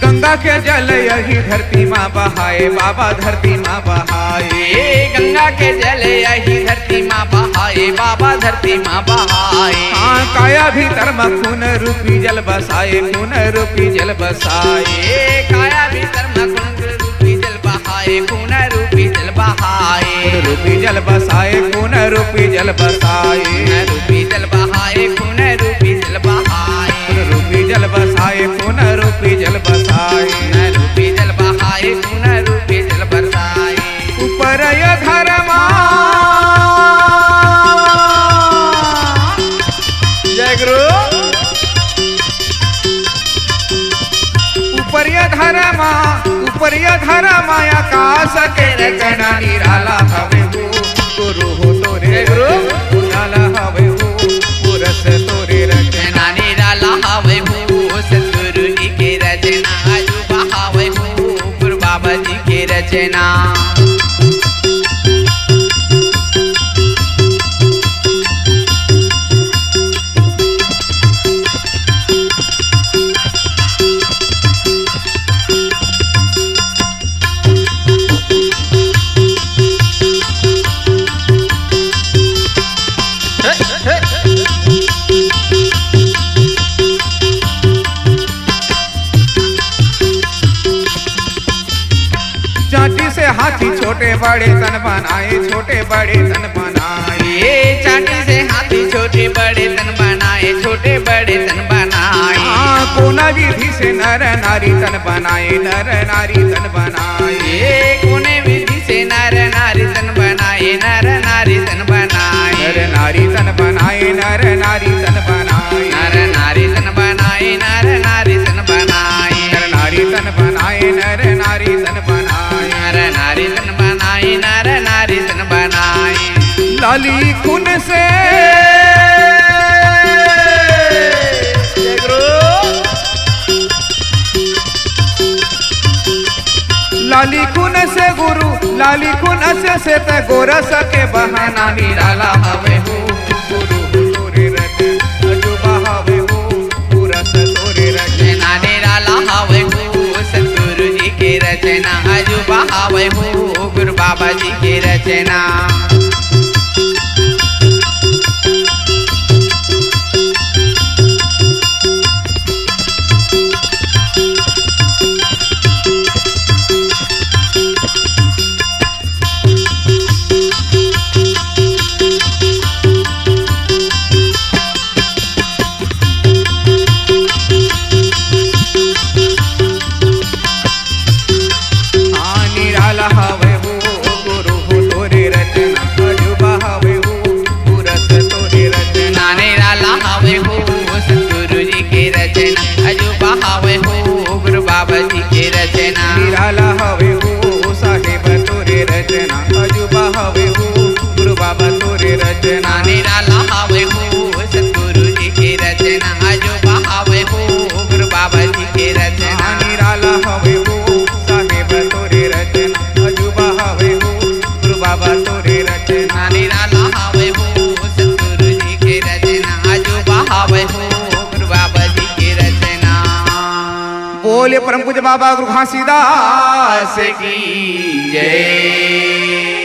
गंगा के जल यही धरती माँ बहाए, बाबा धरती माँ बहाए। गंगा के जल यही धरती माँ बहाए, बाबा धरती माँ बहाए। हाँ काया भीतर में खून रूपी जल बसाए, खून रूपी जल बसाए। काया भीतर में खून रूपी जल बहाए, खून रूपी जल बहाए। खून रूपी जल बसाए, खून रूपी जल बसाए। रूपी जल बहाए, खून रूपी जल बहाए। खून रूपी जल बसाए, खून रूपी जल बसाए। रूपी जल बहाए, खून रूपी जल बरसाए। ऊपर य धर्मा जय गुरु। ऊपर य धर्मा, ऊपर य धर्मा आकाश के रचना। निराला हवे हो गुरु हो तोरे गुरु। निराला हवे हो पुरस तोरे रचना। निराला हवे हो सतगुरु जी के रचना, अजूबा हवे हो गुरु बाबा जी के रचना। चाटी से हाथी छोटे बड़े तन बनाए, छोटे बड़े तन बनाए। चाटी से हाथी छोटे बड़े तन बनाए, छोटे बड़े तन बनाए। हाँ कोना विधि से नर नारी तन बनाए, नर नारी तन बनाए। कोने विधि से नर नारी तन बनाए, नर नारी तन बनाए। नर नारी तन बनाए, नर नारी तन बनाए। नर नारी तन बनाए, नर नारी तन बनाए। नर नारी तन बनाए, नर नारी तन बनाए। नर नारी तन बनाए, नर नारी तन बनाए। लाली खून से लाली खून से गुरु, लाली खून से त गोरस के बहाना। निराला हवे हो गुरु हो तोरे रचना, अजूबा हवे हो पुरस तोरे रचना। निराला हवे हो सतगुरु जी के रचना, अजूबा हवे हो गुरु बाबा जी के रचना। हाँ निराला हवे हो गुरु हो तोरे रचना, अजूबा हवे हो पुरस तोरे रचना। निराला हवे हो सतगुरु जी के रचना, अजूबा हवे हो गुरु बाबा जी के रचना। निराला हवे हो साहेब तोरे रचना, बोलिए परम पूज्य बाबा गुरु घासीदास की जय।